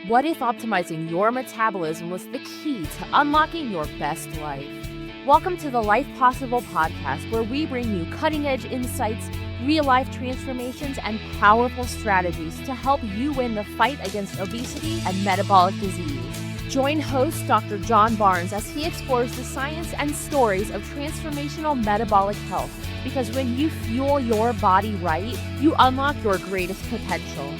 What if optimizing your metabolism was the key to unlocking your best life? Welcome to the Life Possible podcast, where we bring you cutting-edge insights, real-life transformations, and powerful strategies to help you win the fight against obesity and metabolic disease. Join host Dr. John Barnes as he explores the science and stories of transformational metabolic health, because when you fuel your body right, you unlock your greatest potential.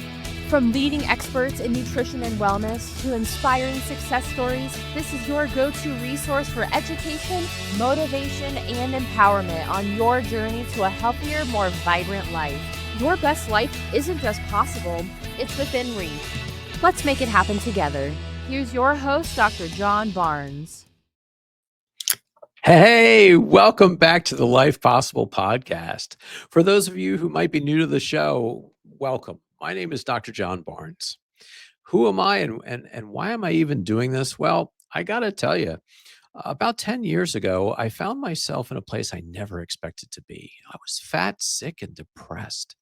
From leading experts in nutrition and wellness to inspiring success stories, this is your go-to resource for education, motivation, and empowerment on your journey to a healthier, more vibrant life. Your best life isn't just possible, it's within reach. Let's make it happen together. Here's your host, Dr. John Barnes. Hey, welcome back to the Life Possible podcast. For those of you who might be new to the show, welcome. My name is Dr. John Barnes. Who am I and why am I even doing this? Well, I got to tell you, about 10 years ago, I found myself in a place I never expected to be. I was fat, sick, and depressed.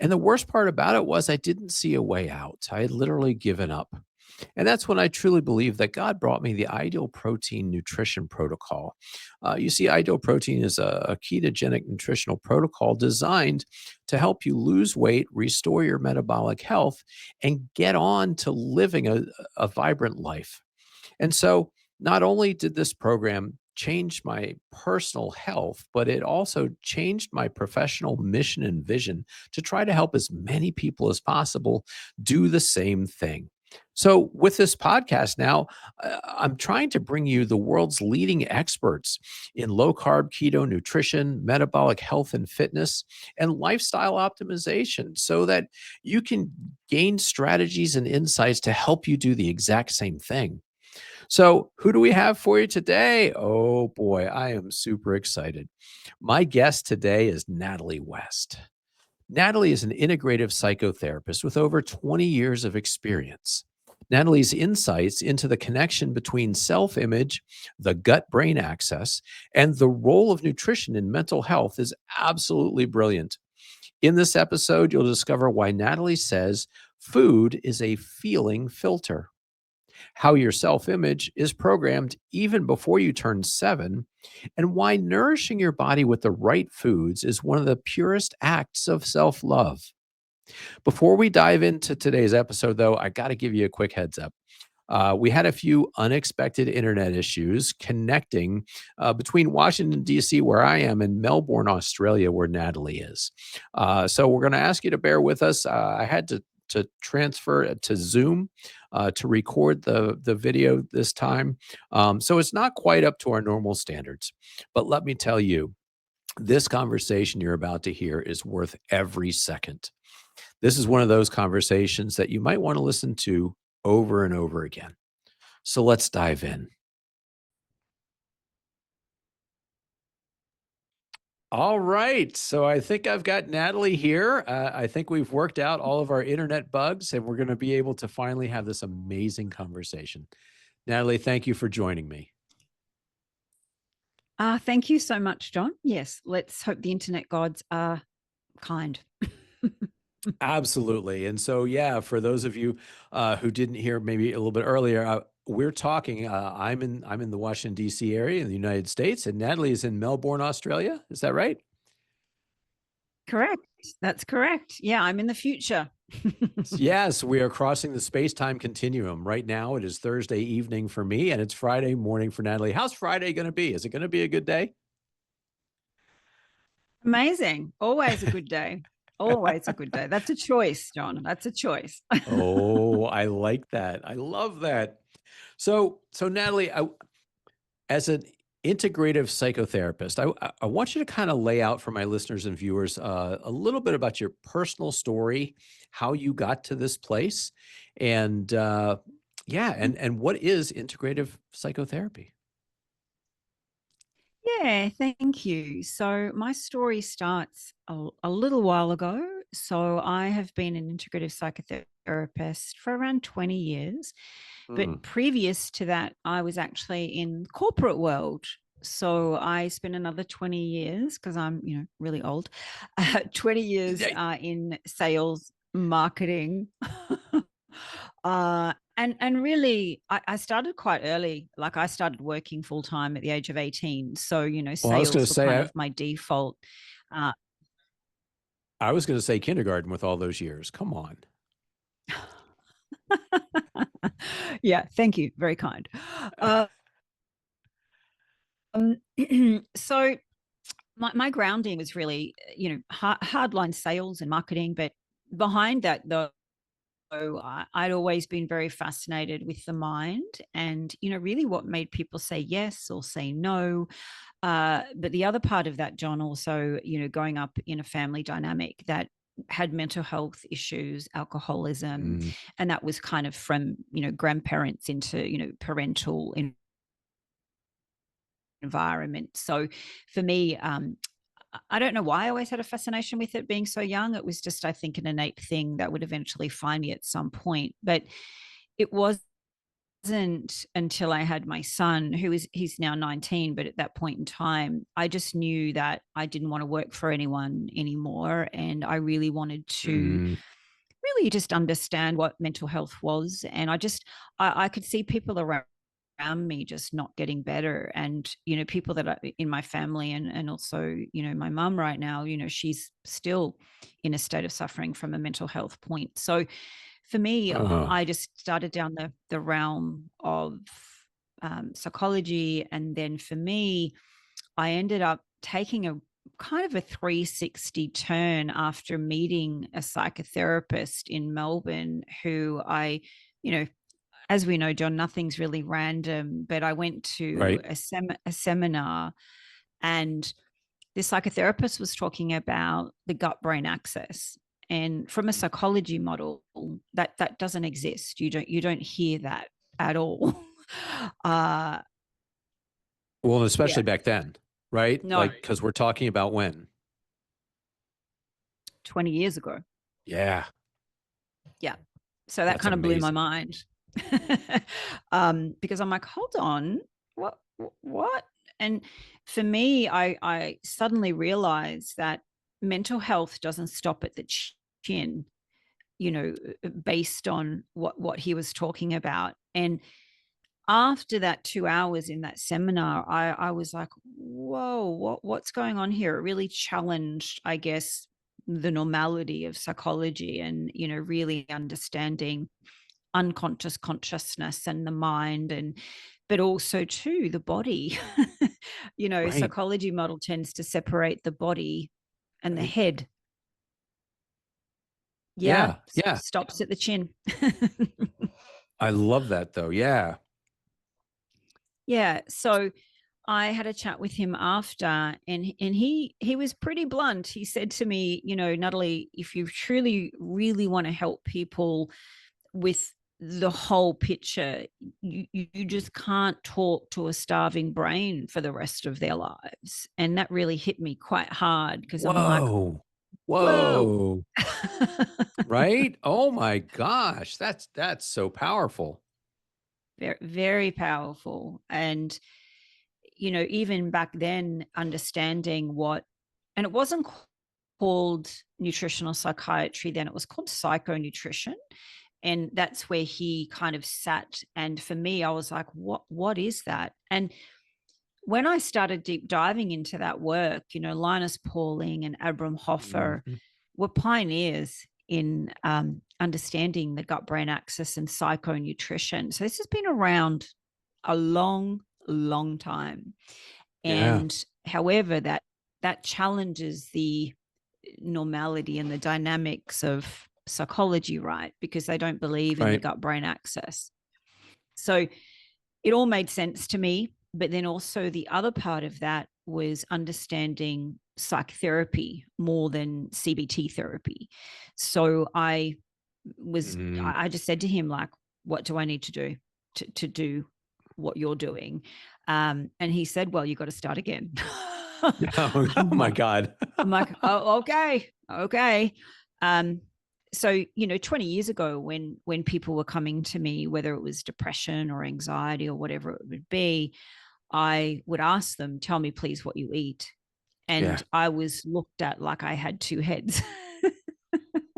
And the worst part about it was I didn't see a way out. I had literally given up. And that's when I truly believe that God brought me the Ideal Protein Nutrition Protocol. You see, Ideal Protein is a ketogenic nutritional protocol designed to help you lose weight, restore your metabolic health, and get on to living a vibrant life. And so not only did this program change my personal health, but it also changed my professional mission and vision to try to help as many people as possible do the same thing. So, with this podcast now, I'm trying to bring you the world's leading experts in low carb keto nutrition, metabolic health and fitness, and lifestyle optimization so that you can gain strategies and insights to help you do the exact same thing. So, who do we have for you today? Oh boy, I am super excited. My guest today is Natalie West. Natalie is an integrative psychotherapist with over 20 years of experience. Natalie's insights into the connection between self-image, the gut-brain axis, and the role of nutrition in mental health is absolutely brilliant. In this episode, you'll discover why Natalie says food is a feeling filter, how your self-image is programmed even before you turn 7, and why nourishing your body with the right foods is one of the purest acts of self-love. Before we dive into today's episode, though, I got to give you a quick heads up. We had a few unexpected internet issues connecting between Washington, D.C., where I am, and Melbourne, Australia, where Natalie is. So we're going to ask you to bear with us. I had to transfer to Zoom to record the video this time. So it's not quite up to our normal standards. But let me tell you, this conversation you're about to hear is worth every second. This is one of those conversations that you might want to listen to over and over again. So let's dive in. All right. So I think I've got Natalie here. I think we've worked out all of our internet bugs, and we're going to be able to finally have this amazing conversation. Natalie, thank you for joining me. Thank you so much, John. Yes, let's hope the internet gods are kind. Absolutely. And so, yeah, for those of you who didn't hear maybe a little bit earlier, we're talking. I'm in the Washington, D.C. area in the United States, and Natalie is in Melbourne, Australia. Is that right? Correct. That's correct. Yeah, I'm in the future. Yes, we are crossing the space-time continuum. Right now, it is Thursday evening for me, and it's Friday morning for Natalie. How's Friday going to be? Is it going to be a good day? Amazing. Always a good day. Always a good day. That's a choice, John. That's a choice. Oh, I like that. I love that. So Natalie, as an integrative psychotherapist, I want you to kind of lay out for my listeners and viewers a little bit about your personal story, how you got to this place, and and what is integrative psychotherapy? Yeah, thank you. So my story starts a little while ago. So I have been an integrative psychotherapist for around 20 years. But previous to that, I was actually in corporate world. So I spent another 20 years, because I'm, really old, 20 years in sales, marketing, And really, I started quite early. Like I started working full time at the age of 18. So, Well, I was going to sales were kind say, of my default. Uh, I was going to say kindergarten with all those years. Come on. yeah, thank you. Very kind. So my grounding was really, hardline sales and marketing. But behind that, though, I'd always been very fascinated with the mind and, really what made people say yes or say no. But the other part of that, John, also, growing up in a family dynamic that had mental health issues, alcoholism, and that was kind of from, grandparents into, parental environment. So for me, I don't know why I always had a fascination with it being so young. It was just, I think, an innate thing that would eventually find me at some point. But it wasn't until I had my son, he's now 19, but at that point in time, I just knew that I didn't want to work for anyone anymore. And I really wanted to really just understand what mental health was. And I could see people around me just not getting better. And, people that are in my family and also, my mum right now, she's still in a state of suffering from a mental health point. So for me, I just started down the realm of psychology. And then for me, I ended up taking a kind of a 360 turn after meeting a psychotherapist in Melbourne who as we know, John, nothing's really random, but I went to a seminar and the psychotherapist was talking about the gut-brain axis. And from a psychology model, that doesn't exist. You don't hear that at all. Well, especially back then, right? No. Because we're talking about when? 20 years ago. Yeah. Yeah. So that kind of blew my mind. Because I'm like, hold on, what? And for me, I suddenly realized that mental health doesn't stop at the chin, based on what he was talking about. And after that 2 hours in that seminar, I was like, whoa, what's going on here? It really challenged, I guess, the normality of psychology and, really understanding unconscious consciousness and the mind, but also too the body. Psychology model tends to separate the body and the head. Yeah. Stops at the chin. I love that though. Yeah. So I had a chat with him after, and he was pretty blunt. He said to me, Natalie, if you truly really want to help people with the whole picture, you just can't talk to a starving brain for the rest of their lives. And that really hit me quite hard because I'm like, whoa. Right? Oh my gosh, that's so powerful. Very, very powerful. And even back then, understanding and it wasn't called nutritional psychiatry then, it was called psychonutrition. And that's where he kind of sat. And for me, I was like, what is that? And when I started deep diving into that work, Linus Pauling and Abram Hoffer were pioneers in understanding the gut-brain axis and psychonutrition. So this has been around a long, long time. And however, that challenges the normality and the dynamics of psychology, right? Because they don't believe in the gut-brain axis. So it all made sense to me. But then also the other part of that was understanding psychotherapy more than CBT therapy. So I just said to him, like, what do I need to do to do what you're doing? And he said, well, you got to start again. Oh my God. I'm like, oh, okay. So, 20 years ago when people were coming to me, whether it was depression or anxiety or whatever it would be, I would ask them, tell me please what you eat. And I was looked at like I had two heads.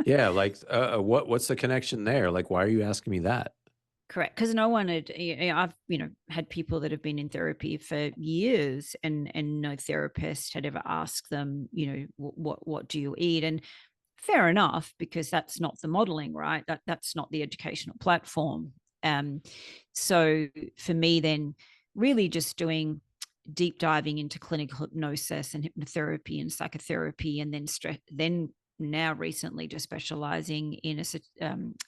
Yeah. Like, what's the connection there? Like, why are you asking me that? Correct. Because no one had, I've, had people that have been in therapy for years and no therapist had ever asked them, what do you eat? And fair enough, because that's not the modeling, right? That's not the educational platform. So for me then, really just doing deep diving into clinical hypnosis and hypnotherapy and psychotherapy, and then now recently just specializing in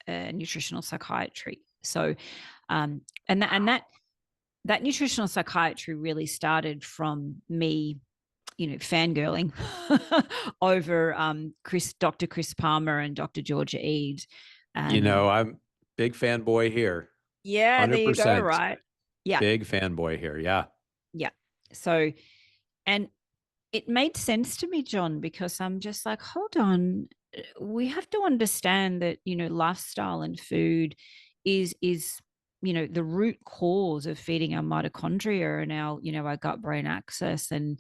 a nutritional psychiatry. So, and that nutritional psychiatry really started from me, fangirling over Dr. Chris Palmer and Dr. Georgia Eade. I'm big fanboy here. Yeah, there you go. 100%. Right. Yeah. Big fanboy here. Yeah. Yeah. So, and it made sense to me, John, because I'm just like, hold on, we have to understand that, lifestyle and food is the root cause of feeding our mitochondria and our gut brain axis. And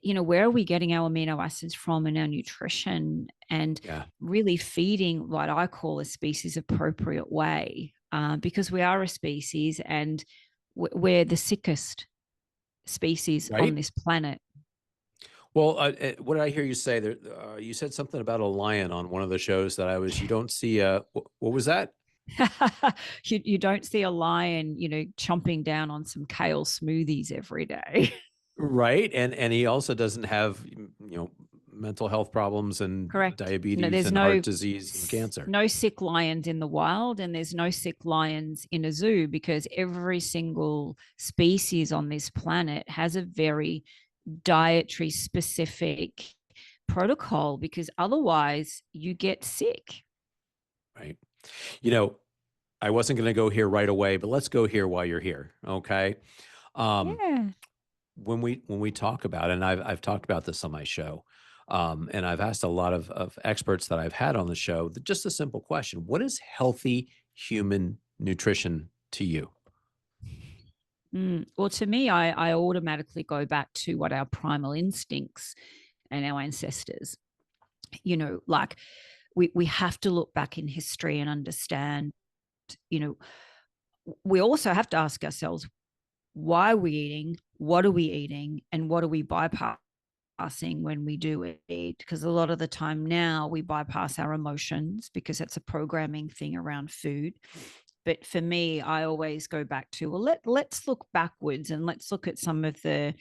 where are we getting our amino acids from in our nutrition, and really feeding what I call a species appropriate way, because we are a species and we're the sickest species on this planet. Well, what did I hear you say there? You said something about a lion on one of the shows that you don't see. What was that? You don't see a lion, chomping down on some kale smoothies every day. Right. And he also doesn't have, mental health problems and diabetes and heart disease and cancer. No sick lions in the wild, and there's no sick lions in a zoo, because every single species on this planet has a very dietary specific protocol, because otherwise you get sick. Right. I wasn't going to go here right away, but let's go here while you're here. Okay. When we talk about, and I've talked about this on my show, and I've asked a lot of experts that I've had on the show, just a simple question: what is healthy human nutrition to you? Well, to me, I automatically go back to what our primal instincts and our ancestors, like we have to look back in history and understand, we also have to ask ourselves, why are we eating? What are we eating? And what are we bypassing when we do eat? Because a lot of the time now we bypass our emotions because it's a programming thing around food. But for me, I always go back to, well, let's look backwards and let's look at some of the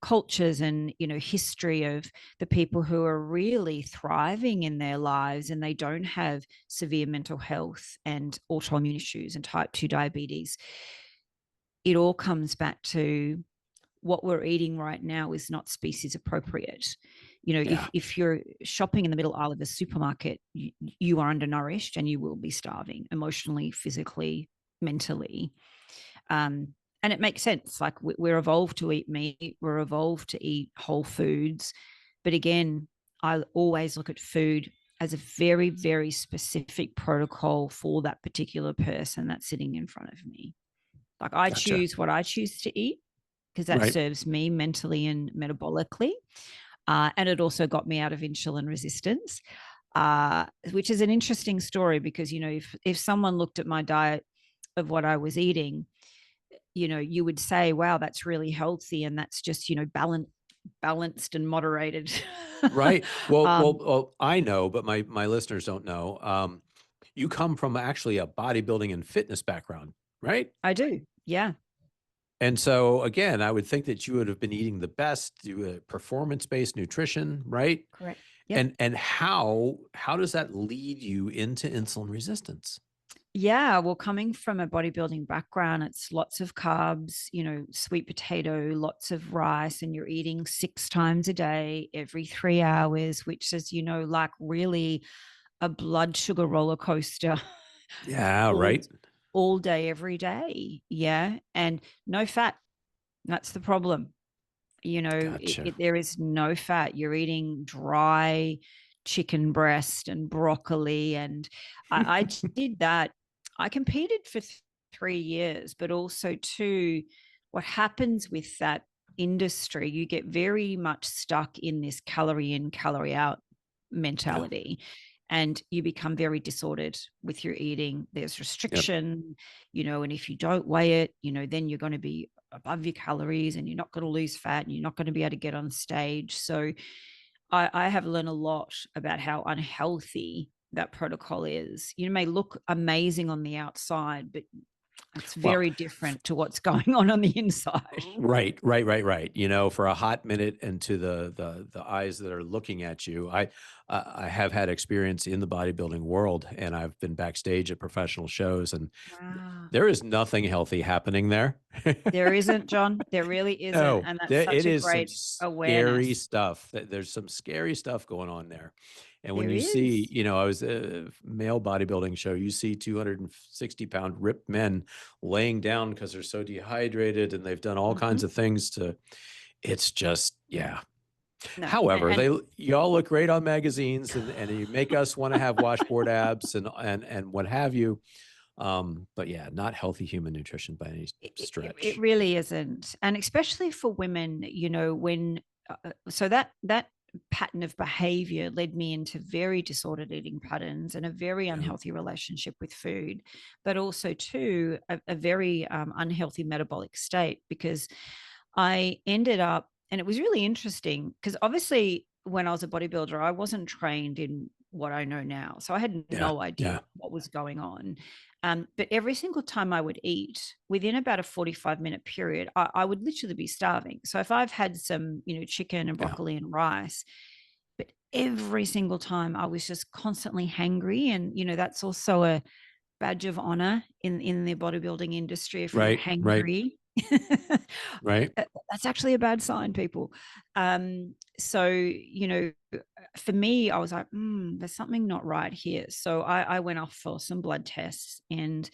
cultures and, history of the people who are really thriving in their lives, and they don't have severe mental health and autoimmune issues and type 2 diabetes. It all comes back to what we're eating right now is not species appropriate. If you're shopping in the middle aisle of a supermarket, you are undernourished and you will be starving emotionally, physically, mentally. And it makes sense. Like, we're evolved to eat meat. We're evolved to eat whole foods. But again, I always look at food as a very, very specific protocol for that particular person that's sitting in front of me. Like, I choose what I choose to eat, because that serves me mentally and metabolically. And it also got me out of insulin resistance, which is an interesting story, because, if someone looked at my diet of what I was eating, you would say, wow, that's really healthy. And that's just, balanced and moderated. Right. Well, I know, but my listeners don't know. You come from actually a bodybuilding and fitness background, right? I do. Yeah. And so again, I would think that you would have been eating the best, performance-based nutrition, right? Correct. Yep. And how does that lead you into insulin resistance? Yeah, well, coming from a bodybuilding background, it's lots of carbs, sweet potato, lots of rice, and you're eating 6 times a day, every 3 hours, which is, like really a blood sugar roller coaster. Yeah, right. All day, every day. Yeah. And no fat. That's the problem. Gotcha. There is no fat. You're eating dry chicken breast and broccoli. And I did that. I competed for 3 years, but also too, what happens with that industry, you get very much stuck in this calorie in, calorie out mentality. and you become very disordered with your eating. There's restriction, and if you don't weigh it, then you're going to be above your calories and you're not going to lose fat and you're not going to be able to get on stage. So I have learned a lot about how unhealthy that protocol is. You may look amazing on the outside, but it's very different to what's going on the inside. Right. For a hot minute and to the eyes that are looking at you, I have had experience in the bodybuilding world, and I've been backstage at professional shows, and there is nothing healthy happening there. There isn't, John. There really isn't, No, and that's such a great awareness. Scary stuff. There's some scary stuff going on there. And when There you see, is. I was a male bodybuilding show, you see 260-pound ripped men laying down because they're so dehydrated and they've done all kinds of things it's just, yeah. No, However, you all look great on magazines and you make us want to have washboard abs and what have you. But yeah, not healthy human nutrition by any stretch. It really isn't. And especially for women, when, so that pattern of behavior led me into very disordered eating patterns and a very unhealthy relationship with food, but also too, a very unhealthy metabolic state, because I ended up, and it was really interesting because obviously when I was a bodybuilder, I wasn't trained in what I know now. So I had no idea what was going on. But every single time I would eat, within about a 45-minute period, I would literally be starving. So if I've had some, chicken and broccoli and rice, but every single time I was just constantly hangry. And, that's also a badge of honor in the bodybuilding industry if you're hangry. Right. That's actually a bad sign, people. So, for me, I was like, there's something not right here. So I went off for some blood tests, and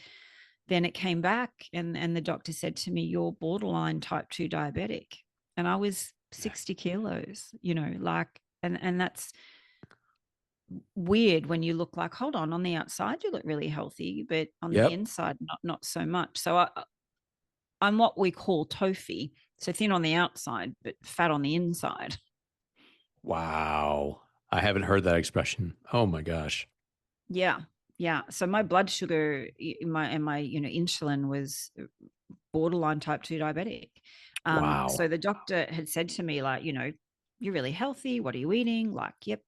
then it came back and the doctor said to me, you're borderline type 2 diabetic. And I was 60 kilos, and that's weird when you look like, hold on the outside, you look really healthy, but on the inside, not so much. So I'm what we call TOFI. So thin on the outside, but fat on the inside. Wow. I haven't heard that expression. Oh my gosh. Yeah. So my blood sugar and my insulin was borderline type 2 diabetic. Wow. So the doctor had said to me, like, you're really healthy. What are you eating? Like, yep,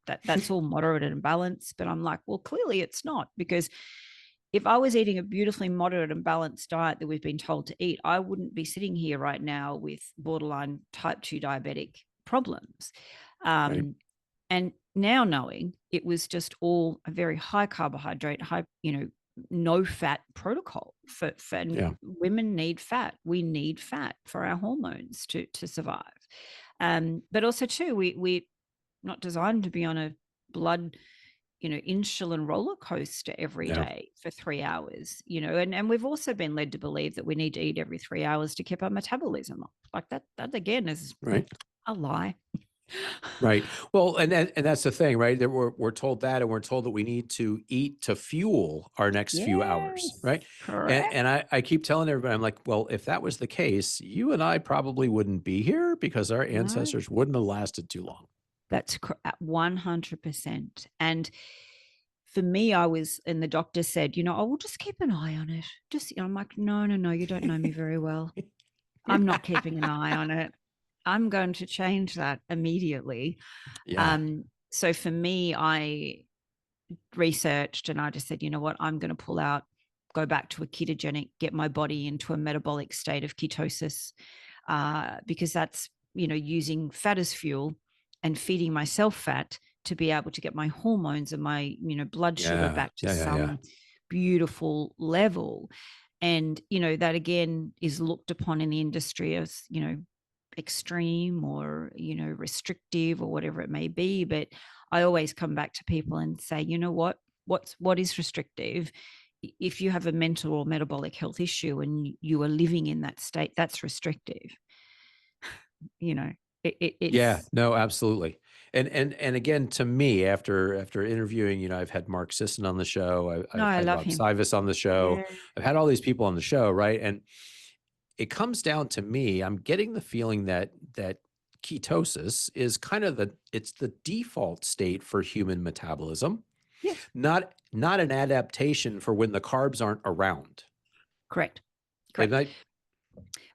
that's all moderate and balanced. But I'm like, well, clearly it's not, because if I was eating a beautifully moderate and balanced diet that we've been told to eat, I wouldn't be sitting here right now with borderline type 2 diabetic problems. And now knowing it was just all a very high carbohydrate, high, no fat protocol for women need fat. We need fat for our hormones to survive. But also too, we're not designed to be on a blood insulin roller coaster every day for 3 hours, and we've also been led to believe that we need to eat every 3 hours to keep our metabolism up. Like that again is a lie. Right. Well, and that's the thing, right? That we're told that, and we're told that we need to eat to fuel our next few hours, right? Correct. And I keep telling everybody, I'm like, well, if that was the case, you and I probably wouldn't be here because our ancestors wouldn't have lasted too long. That's 100%. And for me, and the doctor said, I will just keep an eye on it. I'm like, no, you don't know me very well. I'm not keeping an eye on it. I'm going to change that immediately. So for me, I researched and I just said, you know what, I'm going to pull out, go back to a ketogenic, get my body into a metabolic state of ketosis, because that's, using fat as fuel and feeding myself fat to be able to get my hormones and my, blood sugar back to some beautiful level. And, that again is looked upon in the industry as, extreme or, restrictive or whatever it may be. But I always come back to people and say, what is restrictive? If you have a mental or metabolic health issue and you are living in that state, that's restrictive. It's no, absolutely. And again, to me, after interviewing, I've had Mark Sisson on the show. I've had love Bob him. Sivas on the show. Yeah. I've had all these people on the show, right? And it comes down to me, I'm getting the feeling that ketosis is kind of it's the default state for human metabolism, Yes. not an adaptation for when the carbs aren't around. Correct.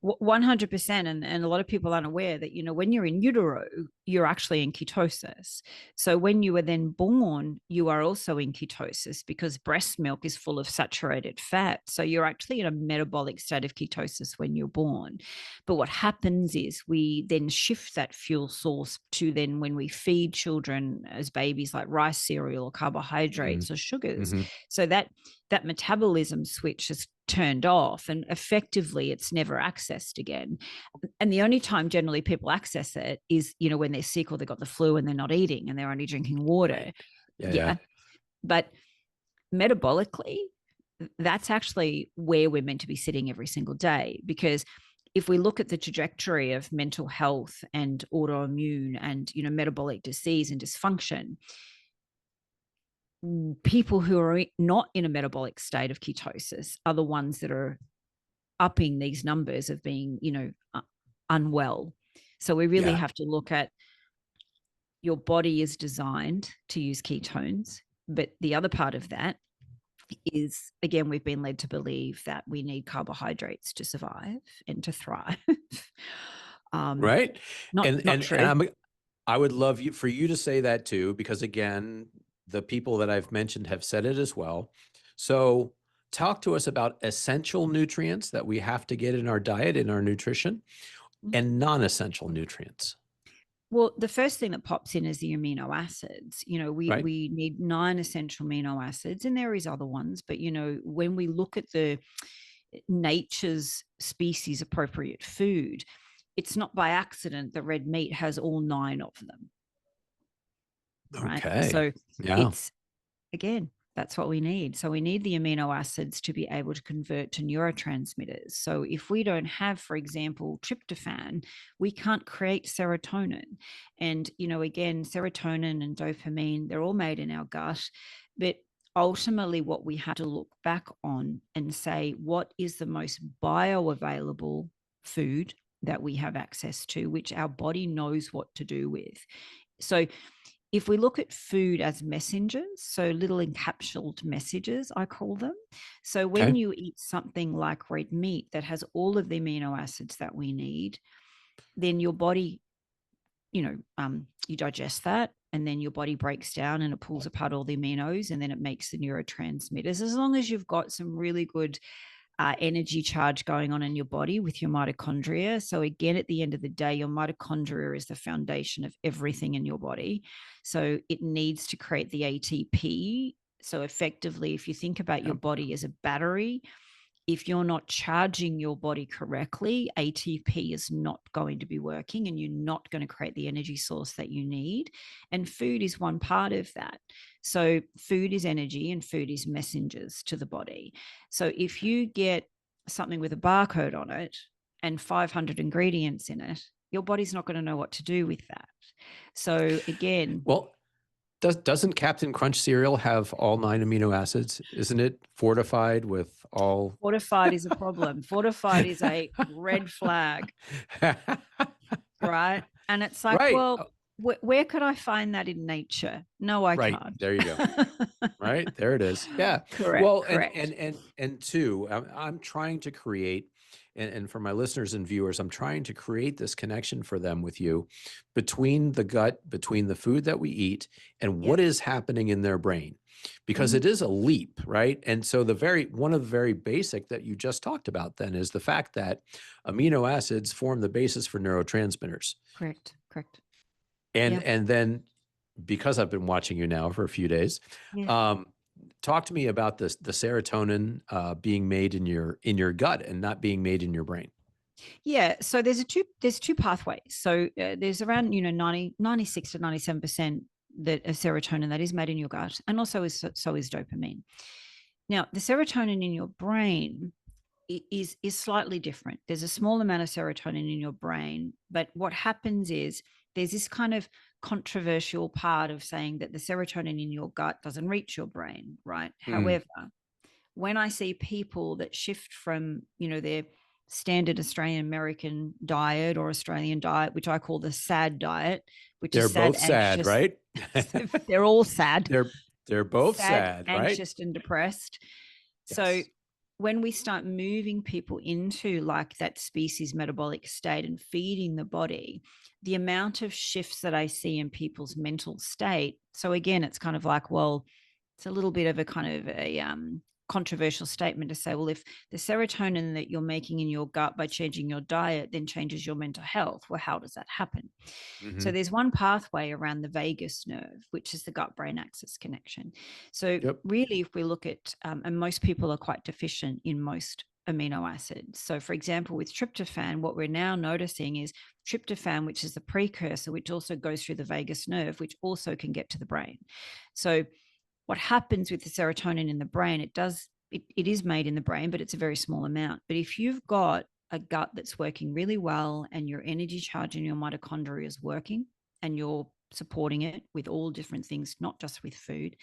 100%. And a lot of people aren't aware that, when you're in utero, you're actually in ketosis. So when you are then born, you are also in ketosis because breast milk is full of saturated fat. So you're actually in a metabolic state of ketosis when you're born. But what happens is we then shift that fuel source to then when we feed children as babies, like rice cereal or carbohydrates or sugars. So that metabolism switch is turned off, and effectively it's never accessed again. And the only time generally people access it is, when they're sick or they've got the flu and they're not eating and they're only drinking water. Yeah. But metabolically, that's actually where we're meant to be sitting every single day, because if we look at the trajectory of mental health and autoimmune and, metabolic disease and dysfunction, people who are not in a metabolic state of ketosis are the ones that are upping these numbers of being, unwell. So we really have to look at, your body is designed to use ketones, but the other part of that is, again, we've been led to believe that we need carbohydrates to survive and to thrive. Right. Not true. I would love for you to say that too, because again, the people that I've mentioned have said it as well. So talk to us about essential nutrients that we have to get in our diet, in our nutrition, and non-essential nutrients. Well, the first thing that pops in is the amino acids. We need 9 essential amino acids, and there is other ones, but when we look at the nature's species appropriate food, it's not by accident that red meat has all 9 of them. Right. Okay. So it's, again, that's what we need. So we need the amino acids to be able to convert to neurotransmitters. So if we don't have, for example, tryptophan, we can't create serotonin. And, again, serotonin and dopamine, they're all made in our gut. But ultimately what we have to look back on and say, what is the most bioavailable food that we have access to, which our body knows what to do with. So if we look at food as messengers, so little encapsulated messages, I call them. So when you eat something like red meat that has all of the amino acids that we need, then your body, you digest that, and then your body breaks down and it pulls apart all the aminos, and then it makes the neurotransmitters. As long as you've got some really good energy charge going on in your body with your mitochondria. So again, at the end of the day, your mitochondria is the foundation of everything in your body. So it needs to create the ATP. So effectively, if you think about your body as a battery, if you're not charging your body correctly, ATP is not going to be working, and you're not going to create the energy source that you need. And food is one part of that. So food is energy, and food is messengers to the body. So if you get something with a barcode on it and 500 ingredients in it, your body's not going to know what to do with that. So again, well, doesn't Captain Crunch cereal have all 9 amino acids? Isn't it fortified with all? Fortified is a problem. Fortified is a red flag, right? And it's like, well, where could I find that in nature? No, I can't. There you go. Right, there it is. Yeah. Correct. Well, correct. and two, I'm trying to create, and for my listeners and viewers, I'm trying to create this connection for them with you between the gut, between the food that we eat and what is happening in their brain, because it is a leap, right? And so one of the very basic that you just talked about then is the fact that amino acids form the basis for neurotransmitters. Correct. And then, because I've been watching you now for a few days, talk to me about the serotonin being made in your gut and not being made in your brain. Yeah. So there's two pathways. So there's around 96 to 97% that of serotonin that is made in your gut, and also so is dopamine. Now, the serotonin in your brain is slightly different. There's a small amount of serotonin in your brain, but what happens is there's this kind of controversial part of saying that the serotonin in your gut doesn't reach your brain, right? However, when I see people that shift from, their standard Australian American diet or Australian diet, which I call the SAD diet, which They're is sad, both sad, anxious. right? They're all sad. They're both Sad, sad, right? anxious, and depressed. So Yes. when we start moving people into like that species metabolic state and feeding the body, the amount of shifts that I see in people's mental state. So again, it's kind of like, well, it's a little bit of a kind of a controversial statement to say, well, if the serotonin that you're making in your gut by changing your diet then changes your mental health, well, how does that happen? So there's one pathway around the vagus nerve, which is the gut-brain axis connection. So Yep. really, if we look at, and most people are quite deficient in most amino acids. So for example, with tryptophan, what we're now noticing is tryptophan, which is the precursor, which also goes through the vagus nerve, which also can get to the brain. So what happens with the serotonin in the brain, it is made in the brain, but it's a very small amount. But if you've got a gut that's working really well and your energy charge in your mitochondria is working and you're supporting it with all different things, not just with food,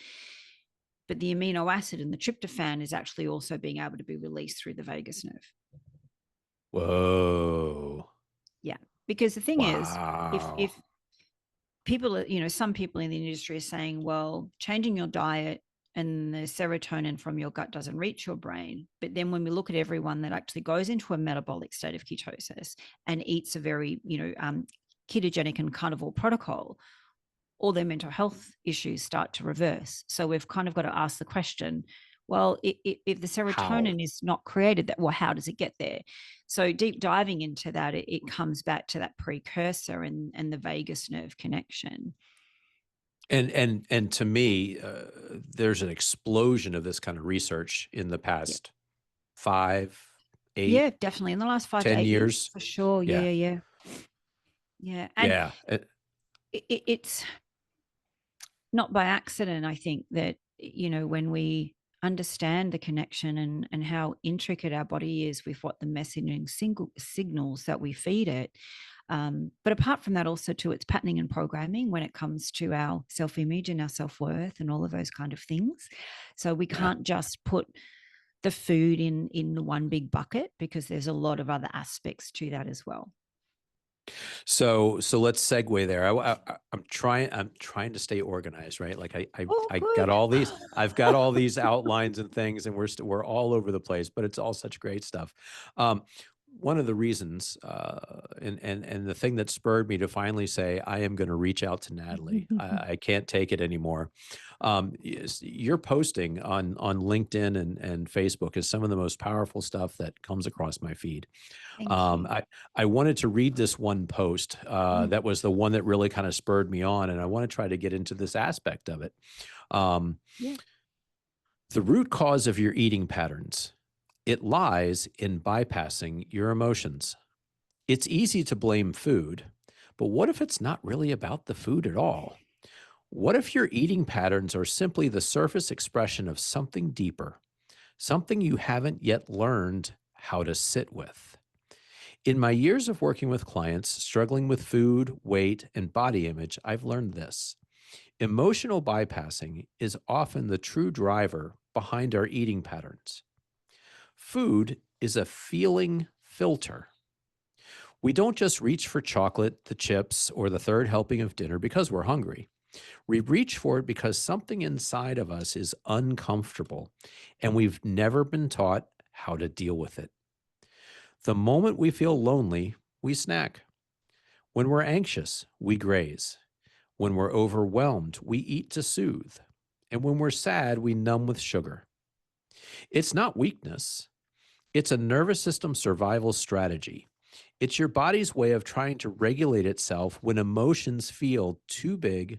but the amino acid and the tryptophan is actually also being able to be released through the vagus nerve. Whoa. Yeah. Because the thing is, Wow. if people are, some people in the industry are saying, well, changing your diet and the serotonin from your gut doesn't reach your brain. But then when we look at everyone that actually goes into a metabolic state of ketosis and eats a very, ketogenic and carnivore protocol, all their mental health issues start to reverse. So we've kind of got to ask the question, well, if the serotonin is not created, how does it get there? So deep diving into that, it comes back to that precursor and the vagus nerve connection. And to me, there's an explosion of this kind of research in the past 5, 8, yeah, definitely in the last 5 to 8 years, for sure. Yeah. And it's not by accident, I think, that when we understand the connection and how intricate our body is with what the messaging signals that we feed it. But apart from that, also to its patterning and programming when it comes to our self-image and our self-worth and all of those kind of things. So we can't just put the food in the one big bucket, because there's a lot of other aspects to that as well. So let's segue there. I'm trying to stay organized, right? Like I got all these, I've got all these outlines and things, and we're all over the place, but it's all such great stuff. One of the reasons, and the thing that spurred me to finally say, I am going to reach out to Natalie. I can't take it anymore. Your posting on LinkedIn and Facebook is some of the most powerful stuff that comes across my feed. I wanted to read this one post that was the one that really kind of spurred me on, and I want to try to get into this aspect of it. The root cause of your eating patterns, it lies in bypassing your emotions. It's easy to blame food, but what if it's not really about the food at all? What if your eating patterns are simply the surface expression of something deeper, something you haven't yet learned how to sit with? In my years of working with clients struggling with food, weight, and body image, I've learned this. Emotional bypassing is often the true driver behind our eating patterns. Food is a feeling filter. We don't just reach for chocolate, the chips, or the third helping of dinner because we're hungry. We reach for it because something inside of us is uncomfortable, and we've never been taught how to deal with it. The moment we feel lonely, we snack. When we're anxious, we graze. When we're overwhelmed, we eat to soothe. And when we're sad, we numb with sugar. It's not weakness. It's a nervous system survival strategy. It's your body's way of trying to regulate itself when emotions feel too big,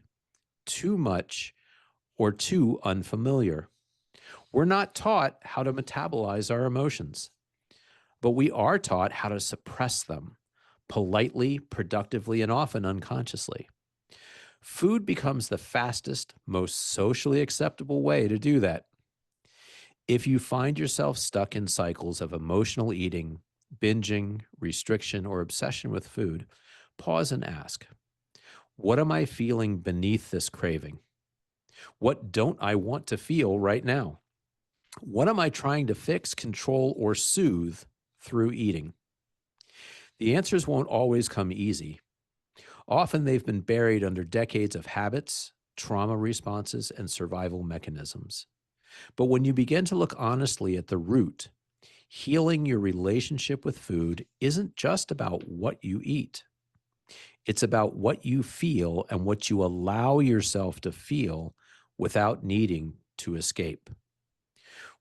too much, or too unfamiliar. We're not taught how to metabolize our emotions, but we are taught how to suppress them politely, productively, and often unconsciously. Food becomes the fastest, most socially acceptable way to do that. If you find yourself stuck in cycles of emotional eating, binging, restriction, or obsession with food, pause and ask, what am I feeling beneath this craving? What don't I want to feel right now? What am I trying to fix, control, or soothe through eating? The answers won't always come easy. Often they've been buried under decades of habits, trauma responses, and survival mechanisms. But when you begin to look honestly at the root, healing your relationship with food isn't just about what you eat. It's about what you feel and what you allow yourself to feel without needing to escape.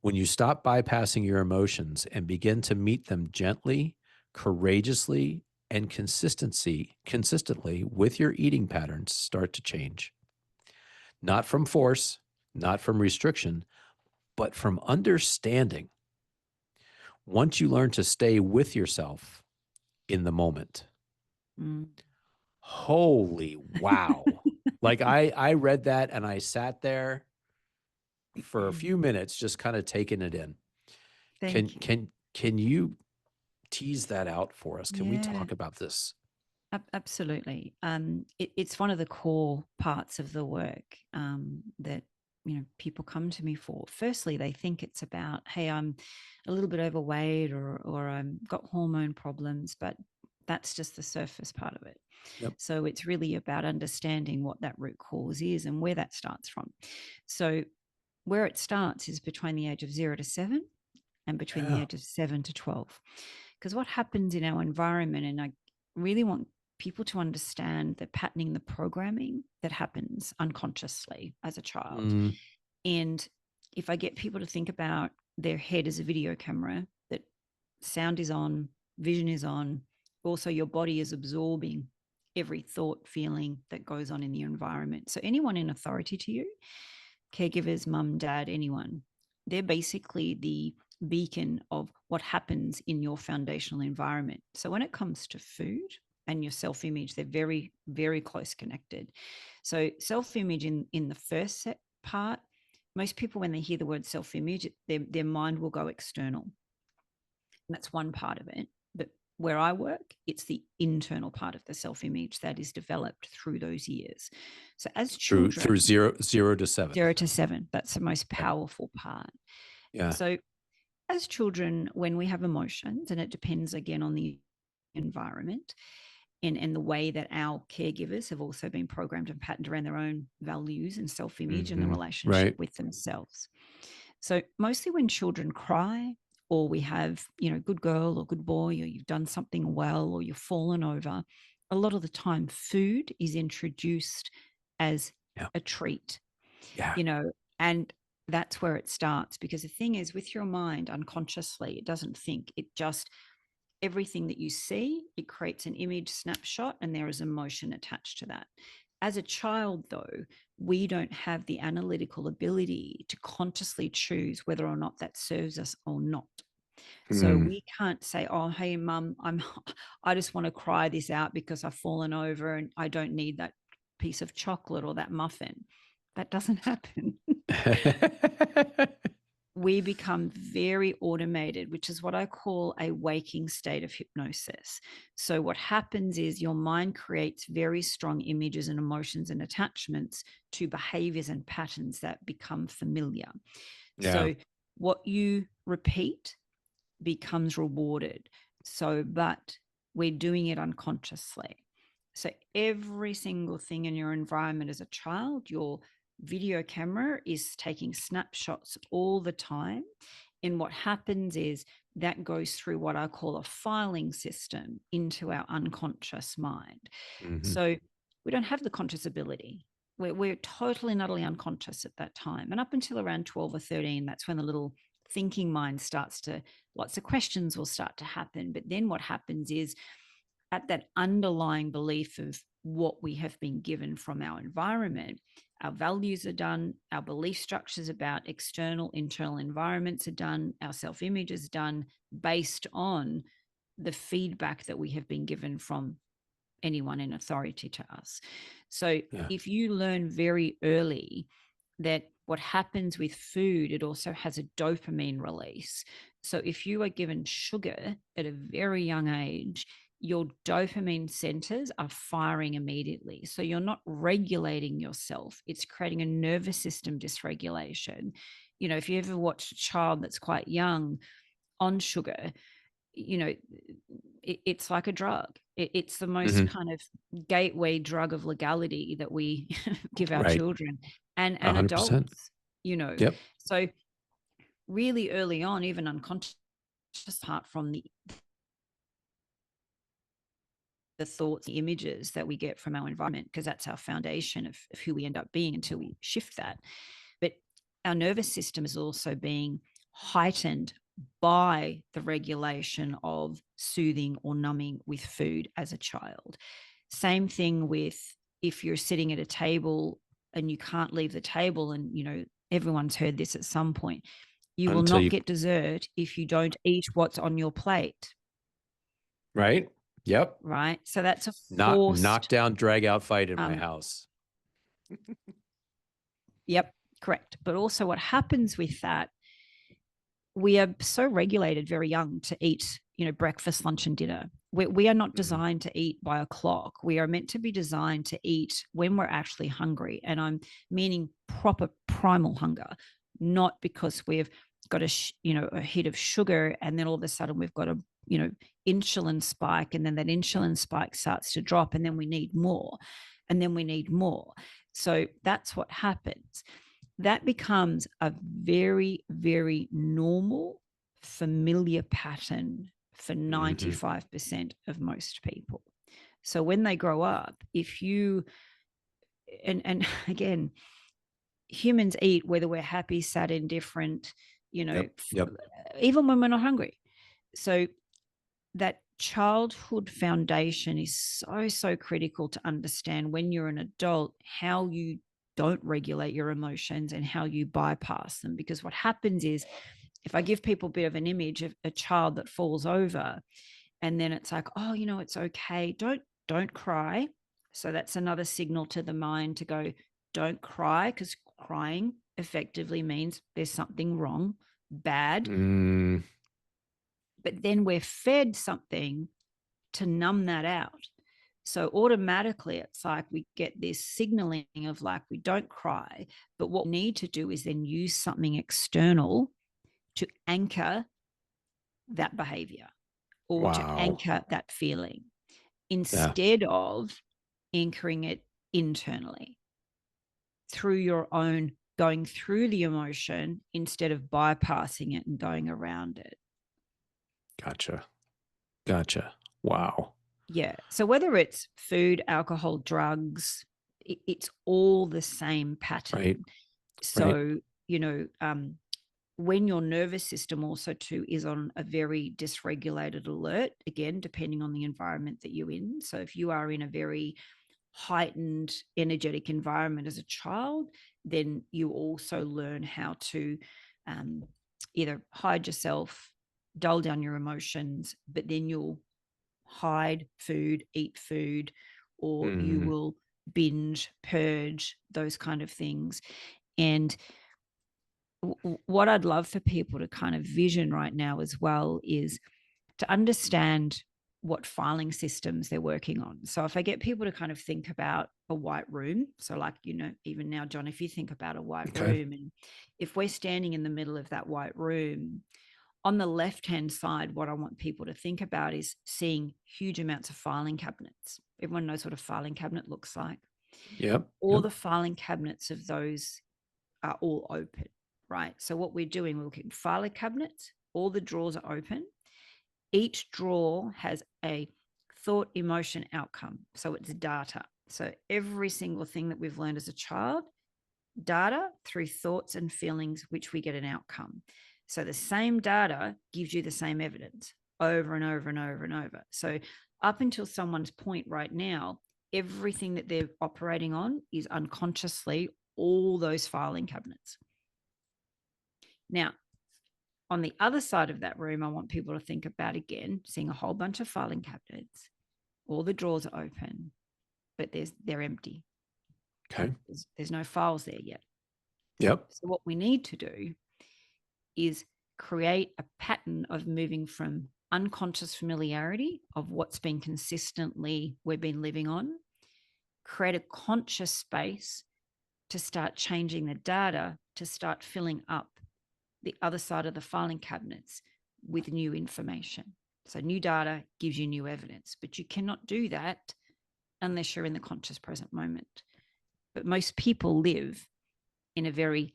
When you stop bypassing your emotions and begin to meet them gently, courageously, and consistently with your eating patterns start to change. Not from force, not from restriction, but from understanding. Once you learn to stay with yourself in the moment. Mm. Holy wow. Like I read that and I sat there for a few minutes just kind of taking it in. Thank you. Can you tease that out for us? Can we Yeah, talk about this? absolutely. It's one of the core parts of the work that people come to me for. Firstly, they think it's about, hey, I'm a little bit overweight or I've got hormone problems, but that's just the surface part of it. Yep. So it's really about understanding what that root cause is and where that starts from. So where it starts is between the age of 0 to 7 and between the age of 7 to 12. Because what happens in our environment, and I really want people to understand the patterning, the programming that happens unconsciously as a child. Mm. And if I get people to think about their head as a video camera, that sound is on, vision is on, also your body is absorbing every thought, feeling that goes on in the environment. So anyone in authority to you, caregivers, mum, dad, anyone, they're basically the beacon of what happens in your foundational environment. So when it comes to food and your self-image, they're very, very close connected. So self-image in the first part, most people, when they hear the word self-image, their mind will go external. And that's one part of it. But where I work, it's the internal part of the self-image that is developed through those years. So as children, through zero to 7. 0 to 7, that's the most powerful part. Yeah. So as children, when we have emotions, and it depends again on the environment and the way that our caregivers have also been programmed and patterned around their own values and self-image and the relationship with themselves. So mostly when children cry, or we have, good girl or good boy, or you've done something well, or you've fallen over, a lot of the time food is introduced as a treat. Yeah. And that's where it starts, because the thing is, with your mind unconsciously, it doesn't think, it just, everything that you see, it creates an image snapshot and there is emotion attached to that. As a child, though, we don't have the analytical ability to consciously choose whether or not that serves us or not. So we can't say, oh, hey, mum, I just want to cry this out because I've fallen over and I don't need that piece of chocolate or that muffin. That doesn't happen. We become very automated, which is what I call a waking state of hypnosis. So what happens is your mind creates very strong images and emotions and attachments to behaviors and patterns that become familiar. Yeah. So what you repeat becomes rewarded. But we're doing it unconsciously. So every single thing in your environment as a child, your video camera is taking snapshots all the time. And what happens is that goes through what I call a filing system into our unconscious mind. So we don't have the conscious ability. We're totally and utterly unconscious at that time. And up until around 12 or 13, that's when the little thinking mind starts to, lots of questions will start to happen. But then what happens is, at that underlying belief of what we have been given from our environment, our values are done, our belief structures about external, internal environments are done, our self-image is done based on the feedback that we have been given from anyone in authority to us. So if you learn very early that what happens with food, it also has a dopamine release. So if you are given sugar at a very young age, your dopamine centers are firing immediately. So you're not regulating yourself. It's creating a nervous system dysregulation. If you ever watch a child that's quite young on sugar, you know, it's like a drug. It's the most kind of gateway drug of legality that we give our children and 100%. adults, you know. Yep. So really early on, even unconscious, apart from the thoughts, the images that we get from our environment, because that's our foundation of who we end up being until we shift that. But our nervous system is also being heightened by the regulation of soothing or numbing with food as a child. Same thing with if you're sitting at a table and you can't leave the table, and, you know, everyone's heard this at some point. You will not get dessert if you don't eat what's on your plate. Right. Yep. Right. So that's a forced knockdown, drag out fight in my house. Yep. Correct. But also what happens with that, we are so regulated very young to eat, you know, breakfast, lunch, and dinner. We are not designed to eat by a clock. We are meant to be designed to eat when we're actually hungry. And I'm meaning proper primal hunger, not because we've got a hit of sugar and then all of a sudden we've got a, you know, insulin spike, and then that insulin spike starts to drop, and then we need more, and then we need more. So that's what happens. That becomes a very, very normal, familiar pattern for 95% of most people. So when they grow up, if you, and again, humans eat whether we're happy, sad, indifferent, you know, even when we're not hungry. So that childhood foundation is so critical to understand when you're an adult, how you don't regulate your emotions and how you bypass them. Because what happens is, if I give people a bit of an image of a child that falls over, and then it's like, oh, you know, it's okay. Don't cry. So that's another signal to the mind to go, don't cry, because crying effectively means there's something wrong, bad. But then we're fed something to numb that out. So automatically it's like we get this signaling of like, we don't cry, but what we need to do is then use something external to anchor that behavior or to anchor that feeling instead of anchoring it internally through your own going through the emotion instead of bypassing it and going around it. Gotcha. Wow. Yeah. So whether it's food, alcohol, drugs, it's all the same pattern. Right. So, you know, when your nervous system also too is on a very dysregulated alert, again, depending on the environment that you're in. So if you are in a very heightened energetic environment as a child, then you also learn how to either hide yourself, dull down your emotions, but then you'll hide food, eat food, or you will binge, purge, those kind of things. And what I'd love for people to kind of vision right now as well is to understand what filing systems they're working on. So if I get people to kind of think about a white room, so like, you know, even now, John, if you think about a white room, and if we're standing in the middle of that white room, on the left-hand side, what I want people to think about is seeing huge amounts of filing cabinets. Everyone knows what a filing cabinet looks like. All the filing cabinets of those are all open, right? So what we're doing, we're looking at filing cabinets, all the drawers are open. Each drawer has a thought, emotion, outcome. So it's data. So every single thing that we've learned as a child, data through thoughts and feelings, which we get an outcome. So the same data gives you the same evidence over and over and over and over. So up until someone's point right now, everything that they're operating on is unconsciously all those filing cabinets. Now, on the other side of that room, I want people to think about, again, seeing a whole bunch of filing cabinets. All the drawers are open, but they're empty. Okay. There's no files there yet. Yep. So what we need to do is create a pattern of moving from unconscious familiarity of what's been consistently we've been living on, create a conscious space to start changing the data, to start filling up the other side of the filing cabinets with new information. So new data gives you new evidence, but you cannot do that unless you're in the conscious present moment. But most people live in a very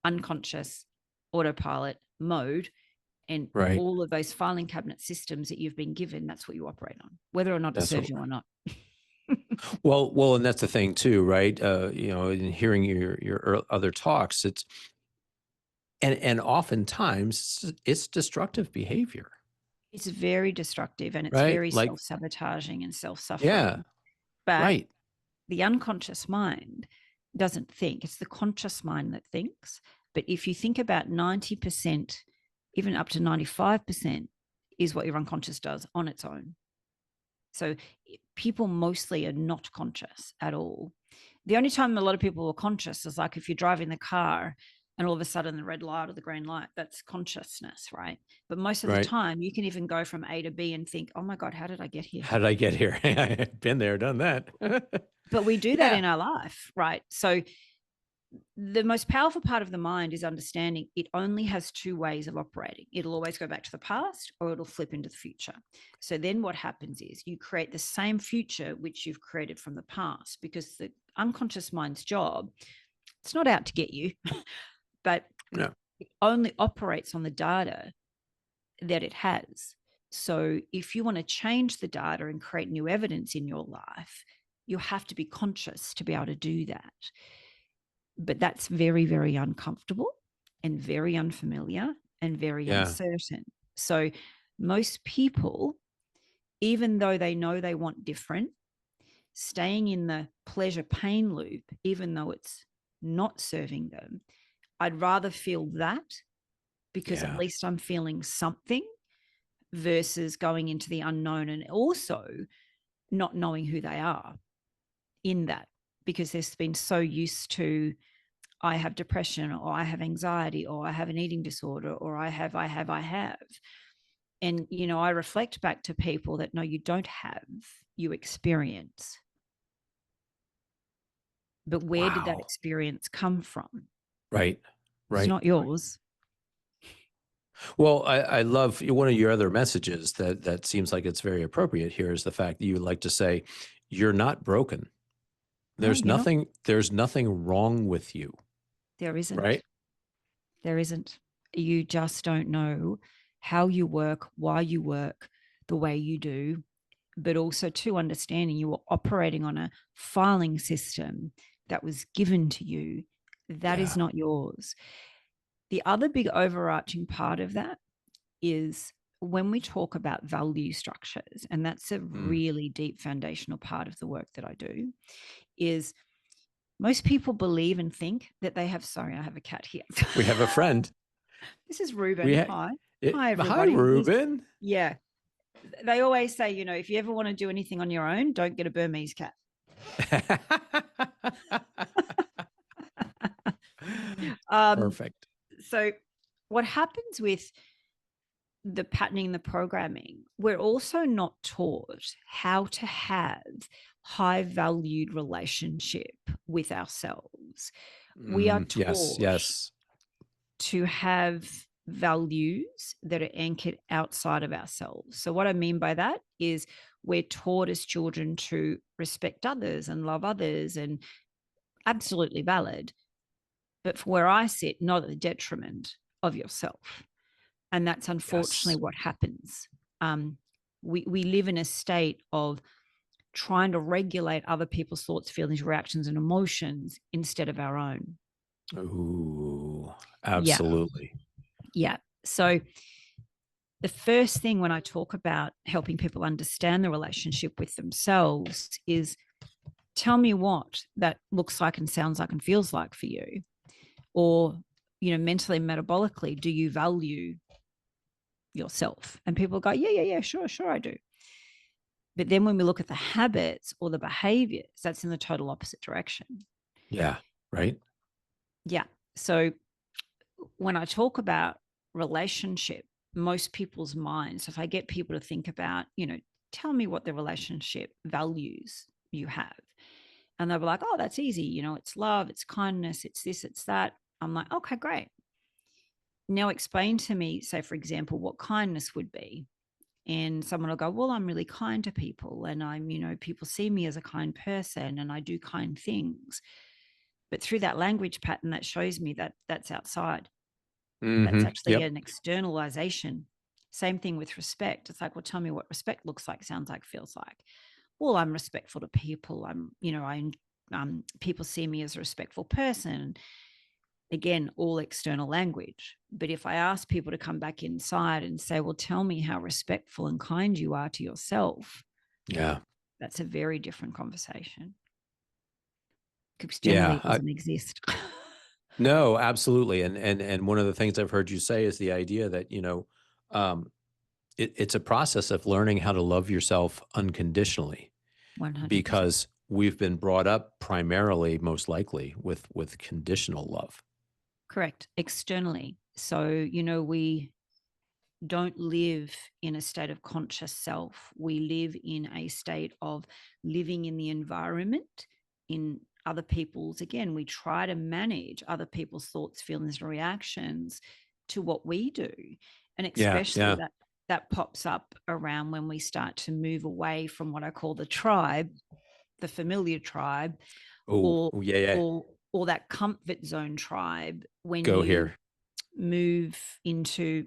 unconscious autopilot mode, and Right. all of those filing cabinet systems that you've been given, that's what you operate on, whether or not it That's serves you or not. well, and that's the thing too, right? In hearing your other talks, and oftentimes it's destructive behavior, It's very destructive, and it's right? very Like, self-sabotaging and self-suffering. yeah, But right, the unconscious mind doesn't think. It's the conscious mind that thinks. But if you think about 90%, even up to 95%, is what your unconscious does on its own. So people mostly are not conscious at all. The only time a lot of people are conscious is like if you're driving the car and all of a sudden the red light or the green light, that's consciousness, right? But most of the right. time you can even go from A to B and think, oh my God, how did I get here? How did I get here? I've been there, done that. But we do that Yeah, in our life, right? So the most powerful part of the mind is understanding it only has two ways of operating. It'll always go back to the past or it'll flip into the future. So then what happens is you create the same future which you've created from the past, because the unconscious mind's job, it's not out to get you, but no, it only operates on the data that it has. So if you want to change the data and create new evidence in your life, you have to be conscious to be able to do that. But that's very, very uncomfortable and very unfamiliar and very yeah, uncertain. So most people, even though they know they want different, staying in the pleasure pain loop, even though it's not serving them, I'd rather feel that, because at yeah, least I'm feeling something, versus going into the unknown and also not knowing who they are in that, because they've been so used to, I have depression, or I have anxiety, or I have an eating disorder, or I have. And, I reflect back to people that, no, you don't have, you experience. But where did that wow, experience come from? right, It's right. not yours. Well, I love one of your other messages that seems like it's very appropriate here is the fact that you like to say, you're not broken. No, you're not. There's nothing wrong with you, There isn't. right? There isn't. You just don't know how you work, why you work the way you do, but also to understanding you are operating on a filing system that was given to you. That is Yeah. not yours. The other big overarching part of that is when we talk about value structures, and that's a Mm. really deep foundational part of the work that I do, is most people believe and think that they have, sorry, I have a cat here. We have a friend. This is Ruben. We Hi. Hi, Hi, everybody. Ruben. Yeah. They always say, if you ever want to do anything on your own, don't get a Burmese cat. Perfect. So what happens with the patterning, the programming, we're also not taught how to have high valued relationship with ourselves. We are Yes, taught yes. to have values that are anchored outside of ourselves. So what I mean by that is we're taught as children to respect others and love others, and absolutely valid. But for where I sit, not at the detriment of yourself. And that's unfortunately Yes. what happens. We live in a state of trying to regulate other people's thoughts, feelings, reactions, and emotions instead of our own. Ooh, Yeah. absolutely. Yeah. So the first thing when I talk about helping people understand the relationship with themselves is, tell me what that looks like and sounds like and feels like for you. Or, mentally, metabolically, do you value yourself? And people go, yeah, sure, I do. But then when we look at the habits or the behaviors, that's in the total opposite direction. Yeah, right. Yeah. So when I talk about relationship, most people's minds, if I get people to think about, tell me what the relationship values you have. And they'll be like, oh, that's easy. It's love, it's kindness, it's this, it's that. I'm like, okay, great. Now explain to me, say, for example, what kindness would be. And someone will go, well, I'm really kind to people, and I'm, people see me as a kind person, and I do kind things. But through that language pattern, that shows me that that's outside. That's actually Yep. an externalization. Same thing with respect. It's like, well, tell me what respect looks like, sounds like, feels like. Well, I'm respectful to people. People see me as a respectful person. Again, all external language. But if I ask people to come back inside and say, well, tell me how respectful and kind you are to yourself. Yeah. That's a very different conversation. Because generally it doesn't exist. No, absolutely. And one of the things I've heard you say is the idea that, it's a process of learning how to love yourself unconditionally. 100%. Because we've been brought up primarily, most likely, with conditional love. Correct. Externally. So, we don't live in a state of conscious self. We live in a state of living in the environment, in other people's, again, we try to manage other people's thoughts, feelings, and reactions to what we do. And especially that pops up around when we start to move away from what I call the tribe, the familiar tribe, or that comfort zone tribe, when you move into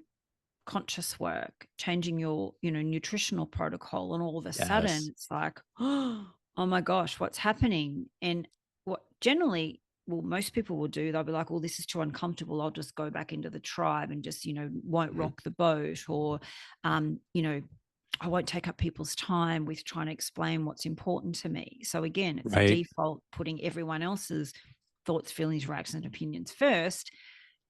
conscious work, changing your, nutritional protocol, and all of a sudden it's like, oh my gosh, what's happening? And what generally, most people will do, they'll be like, well, this is too uncomfortable, I'll just go back into the tribe and just, won't rock the boat, or, I won't take up people's time with trying to explain what's important to me. So again, it's a default, putting everyone else's thoughts, feelings, reactions, and opinions first,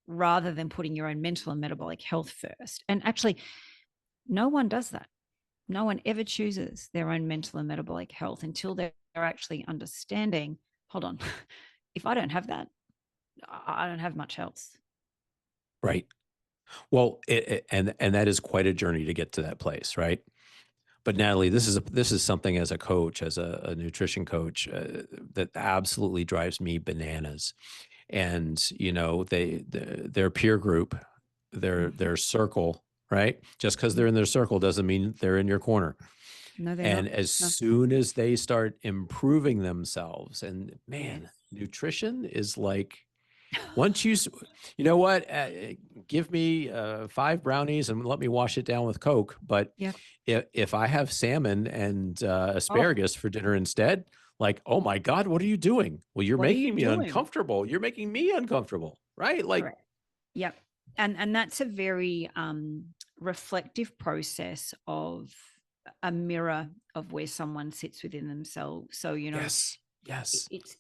rather than putting your own mental and metabolic health first. And actually, no one does that. No one ever chooses their own mental and metabolic health until they're actually understanding, hold on, if I don't have that, I don't have much else. Right. Well, and that is quite a journey to get to that place, right? But Natalie, this is something, as a coach, as a nutrition coach, that absolutely drives me bananas. And their peer group, their circle, right? Just because they're in their circle doesn't mean they're in your corner. No, they're and not. as soon as they start improving themselves, and man, nutrition is like, once you know what, give me 5 brownies and let me wash it down with Coke. But if I have salmon and asparagus for dinner instead, like, oh my God, what are you doing? Well, you're making me uncomfortable. You're making me uncomfortable, right? Like, correct. Yep. And that's a very reflective process of a mirror of where someone sits within themselves. So, yes.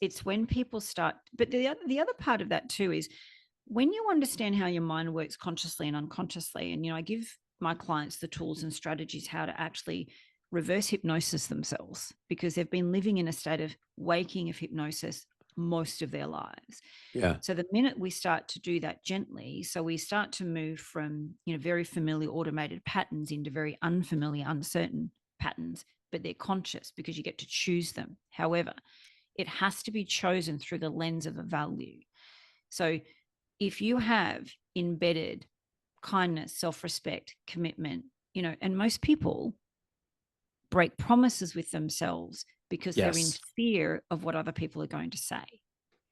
It's when people start, but the other part of that too is when you understand how your mind works consciously and unconsciously. And, I give my clients the tools and strategies how to actually reverse hypnosis themselves, because they've been living in a state of waking of hypnosis most of their lives. Yeah. So the minute we start to do that gently, so we start to move from, very familiar automated patterns into very unfamiliar, uncertain patterns, but they're conscious because you get to choose them. However, it has to be chosen through the lens of a value. So if you have embedded kindness, self-respect, commitment, and most people break promises with themselves because they're in fear of what other people are going to say.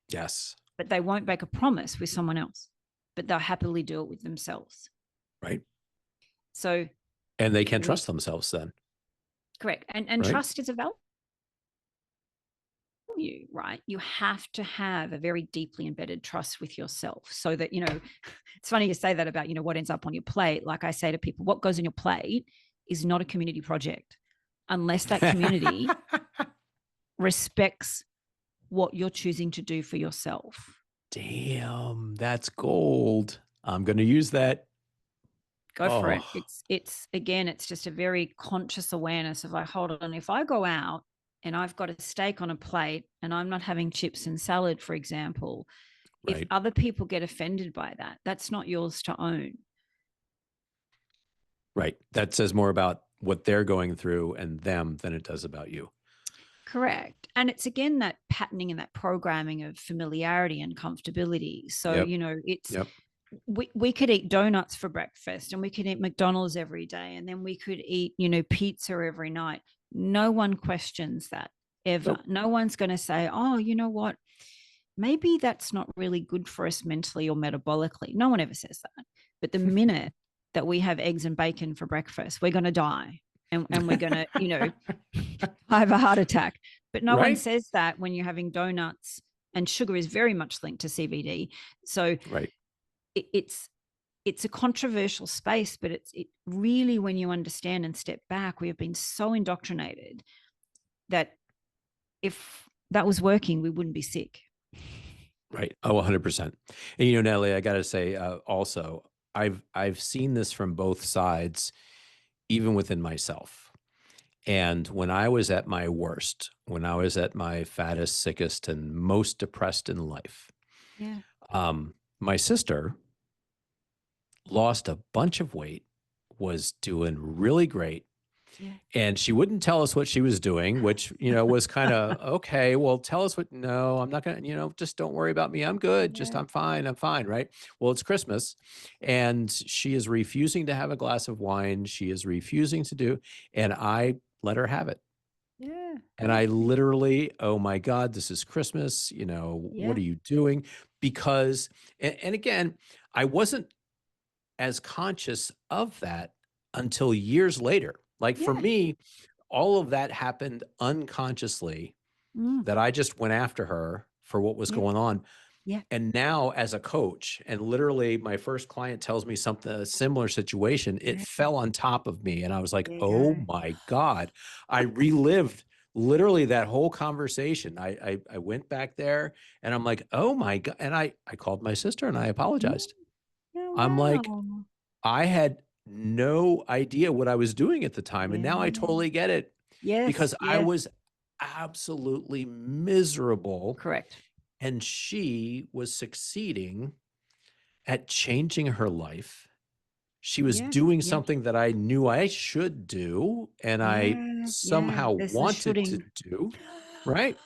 Yes. But they won't make a promise with someone else, but they'll happily do it with themselves. Right. So. And they can't trust themselves then. Correct. And trust is a value. Right? You have to have a very deeply embedded trust with yourself, so that, it's funny you say that about, what ends up on your plate. Like I say to people, what goes on your plate is not a community project unless that community respects what you're choosing to do for yourself. Damn, that's gold. I'm going to use that. Go for it. It's just a very conscious awareness of like, hold on, if I go out and I've got a steak on a plate and I'm not having chips and salad, for example, if other people get offended by that, that's not yours to own. Right. That says more about what they're going through and them than it does about you. Correct. And it's again that patterning and that programming of familiarity and comfortability. So, we could eat donuts for breakfast, and we could eat McDonald's every day, and then we could eat, pizza every night. No one questions that ever. Nope. No one's going to say, oh, you know what? Maybe that's not really good for us mentally or metabolically. No one ever says that. But the minute that we have eggs and bacon for breakfast, we're going to die, and we're going to, have a heart attack. But no one says that when you're having donuts, and sugar is very much linked to CBD. So it's a controversial space, but it really, when you understand and step back, we have been so indoctrinated that if that was working, we wouldn't be sick. Right. Oh, 100%. And, Natalie, I got to say also, I've seen this from both sides, even within myself. And when I was at my worst, when I was at my fattest, sickest, and most depressed in life, my sister lost a bunch of weight, was doing really great. Yeah. And she wouldn't tell us what she was doing, which, was kind of, okay, well, tell us no, I'm not going to, just don't worry about me. I'm good. Just, I'm fine. Right. Well, it's Christmas, and she is refusing to have a glass of wine. She is refusing to do, and I let her have it. Yeah. And I literally, oh my God, this is Christmas. What are you doing? Because, and again, I wasn't as conscious of that until years later. Like for me, all of that happened unconsciously, that I just went after her for what was going on. Yeah. And now as a coach, and literally my first client tells me a similar situation, it fell on top of me. And I was like, oh my God, I relived literally that whole conversation. I went back there, and I'm like, oh my God. And I called my sister and I apologized. Oh, wow. I'm like, I had no idea what I was doing at the time. And now I totally get it. Yes. Because I was absolutely miserable. Correct. And she was succeeding at changing her life. She was doing something that I knew I should do, and I somehow wanted to do. Right.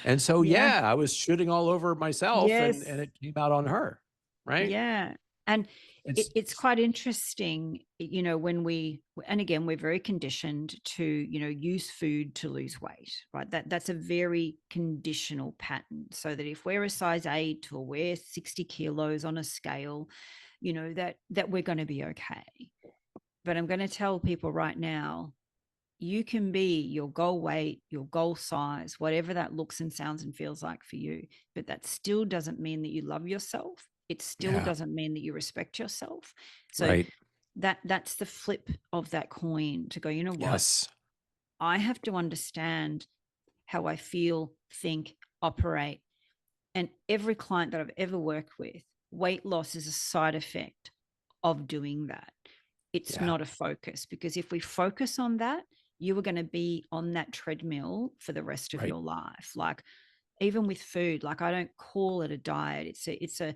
And so, I was shooting all over myself, and it came out on her. Right. Yeah. And it's quite interesting, and again, we're very conditioned to, use food to lose weight, right? That's a very conditional pattern. So that if we're a size 8 or we're 60 kilos on a scale, that we're going to be okay. But I'm going to tell people right now, you can be your goal weight, your goal size, whatever that looks and sounds and feels like for you. But that still doesn't mean that you love yourself. It still doesn't mean that you respect yourself. So that's the flip of that coin, to go, you know what? Yes. I have to understand how I feel, think, operate. And every client that I've ever worked with, weight loss is a side effect of doing that. It's not a focus, because if we focus on that, you are going to be on that treadmill for the rest of your life. Like, even with food, like, I don't call it a diet. It's a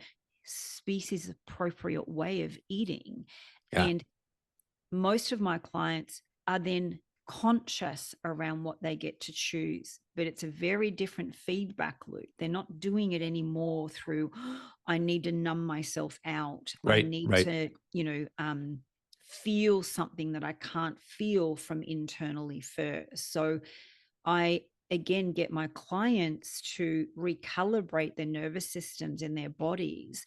species appropriate way of eating. And most of my clients are then conscious around what they get to choose, but it's a very different feedback loop. They're not doing it anymore through, I need to numb myself out. I need to, feel something that I can't feel from internally first. So I, again, get my clients to recalibrate their nervous systems in their bodies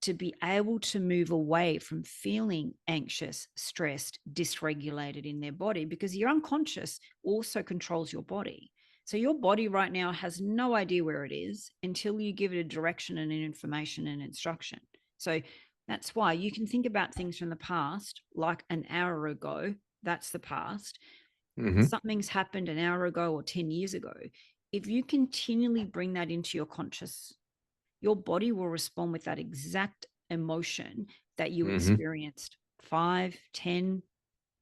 to be able to move away from feeling anxious, stressed, dysregulated in their body, because your unconscious also controls your body. So your body right now has no idea where it is until you give it a direction and an information and instruction. So that's why you can think about things from the past, like an hour ago. That's the past. Mm-hmm. Something's happened an hour ago or 10 years ago. If you continually bring that into your conscious, your body will respond with that exact emotion that you experienced 5, 10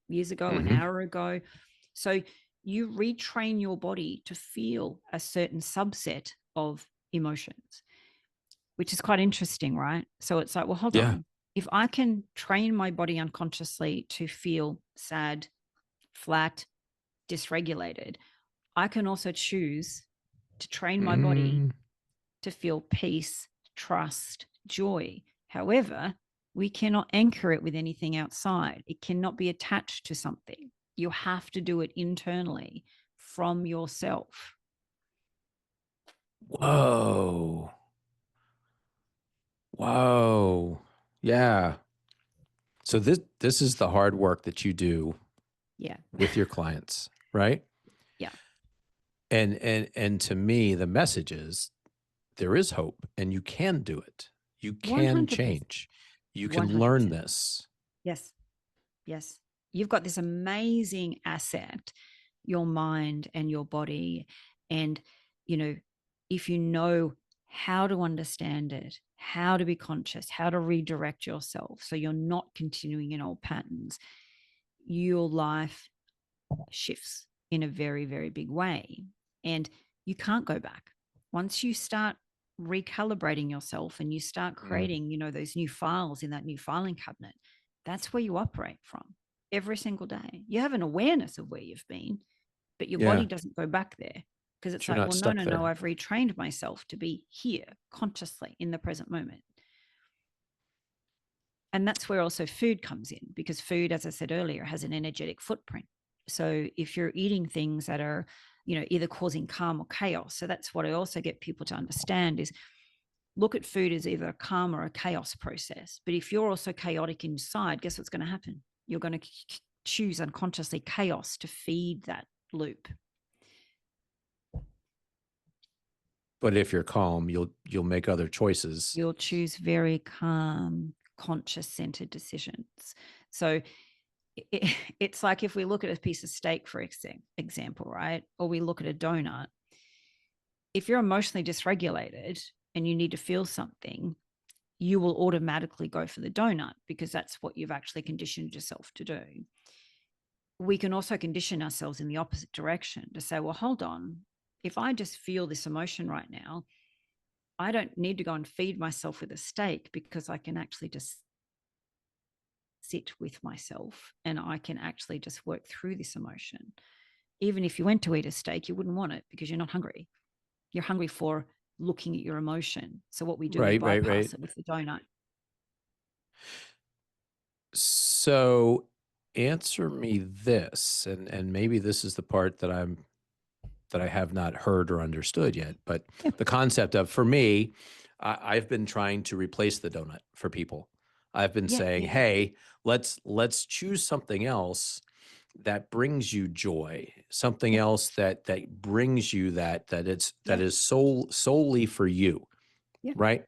years ago, an hour ago. So you retrain your body to feel a certain subset of emotions, which is quite interesting, right? So it's like, well, hold on. If I can train my body unconsciously to feel sad, flat, dysregulated, I can also choose to train my body to feel peace, trust, joy. However, We cannot anchor it with anything outside. It cannot be attached to something. You have to do it internally from yourself. Whoa. Whoa. Yeah. So this is the hard work that you do with your clients, right? Yeah. And to me, the message is there is hope and you can do it. You can 100%. change. You can 100%. learn this. Yes. Yes. You've got this amazing asset, your mind and your body. And, if you know how to understand it, how to be conscious, how to redirect yourself so you're not continuing in old patterns, your life shifts in a very, very big way. And you can't go back. Once you start recalibrating yourself and you start creating, those new files in that new filing cabinet, that's where you operate from every single day. You have an awareness of where you've been, but your body doesn't go back there because it's You're like, not well, stuck no, there. I've retrained myself to be here consciously in the present moment. And that's where also food comes in, because food, as I said earlier, has an energetic footprint. So if you're eating things that are, either causing calm or chaos, so that's what I also get people to understand is look at food as either a calm or a chaos process. But if you're also chaotic inside, guess what's going to happen? You're going to choose unconsciously chaos to feed that loop. But if you're calm, you'll make other choices. You'll choose very calm, conscious-centered decisions. So it's like if we look at a piece of steak, for example, right? Or we look at a donut. If you're emotionally dysregulated and you need to feel something, you will automatically go for the donut because that's what you've actually conditioned yourself to do. We can also condition ourselves in the opposite direction to say, well, hold on. If I just feel this emotion right now, I don't need to go and feed myself with a steak because I can actually just sit with myself and I can actually just work through this emotion. Even if you went to eat a steak, you wouldn't want it because you're not hungry. You're hungry for looking at your emotion. So what we do, we bypass it with the donut. So answer me this, and maybe this is the part that I have not heard or understood yet, but the concept of, for me, I've been trying to replace the donut for people. I've been saying, hey, let's choose something else that brings you joy, something else that brings you that is solely for you, right?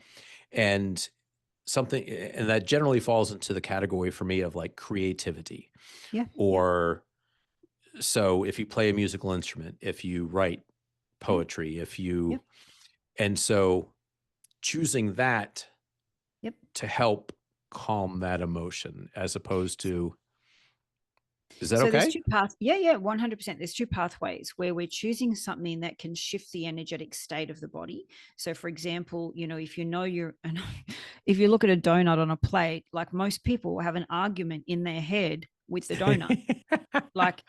And something, and that generally falls into the category for me of like creativity, or so if you play a musical instrument, if you write poetry, if you, and so choosing that to help calm that emotion as opposed to, is that okay? There's two paths. 100%. There's two pathways where we're choosing something that can shift the energetic state of the body. So for example, if if you look at a donut on a plate, like most people have an argument in their head with the donut. Like,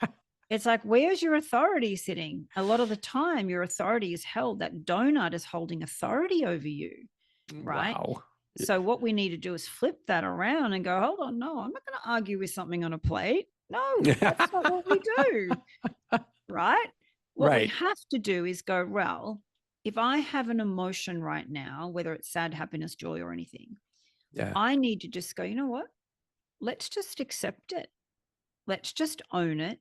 it's like, where's your authority sitting? A lot of the time your authority is held, that donut is holding authority over you, right? Wow. So what we need to do is flip that around and go, hold on, no, I'm not going to argue with something on a plate. No, that's not what we do, right? What we have to do is go, well, if I have an emotion right now, whether it's sad, happiness, joy, or anything, I need to just go, you know what? Let's just accept it. Let's just own it.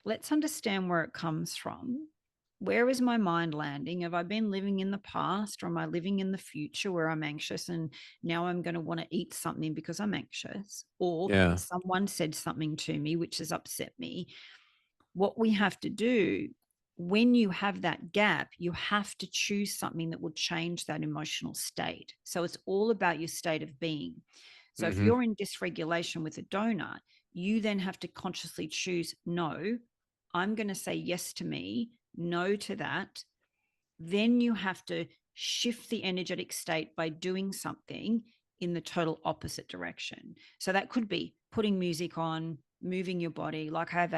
Let's understand where it comes from. Where is my mind landing? Have I been living in the past, or am I living in the future where I'm anxious and now I'm going to want to eat something because I'm anxious, or someone said something to me which has upset me? What we have to do when you have that gap, you have to choose something that will change that emotional state. So it's all about your state of being. So if you're in dysregulation with a donut, you then have to consciously choose, no, I'm going to say yes to me, no to that. Then you have to shift the energetic state by doing something in the total opposite direction. So that could be putting music on, moving your body. Like I have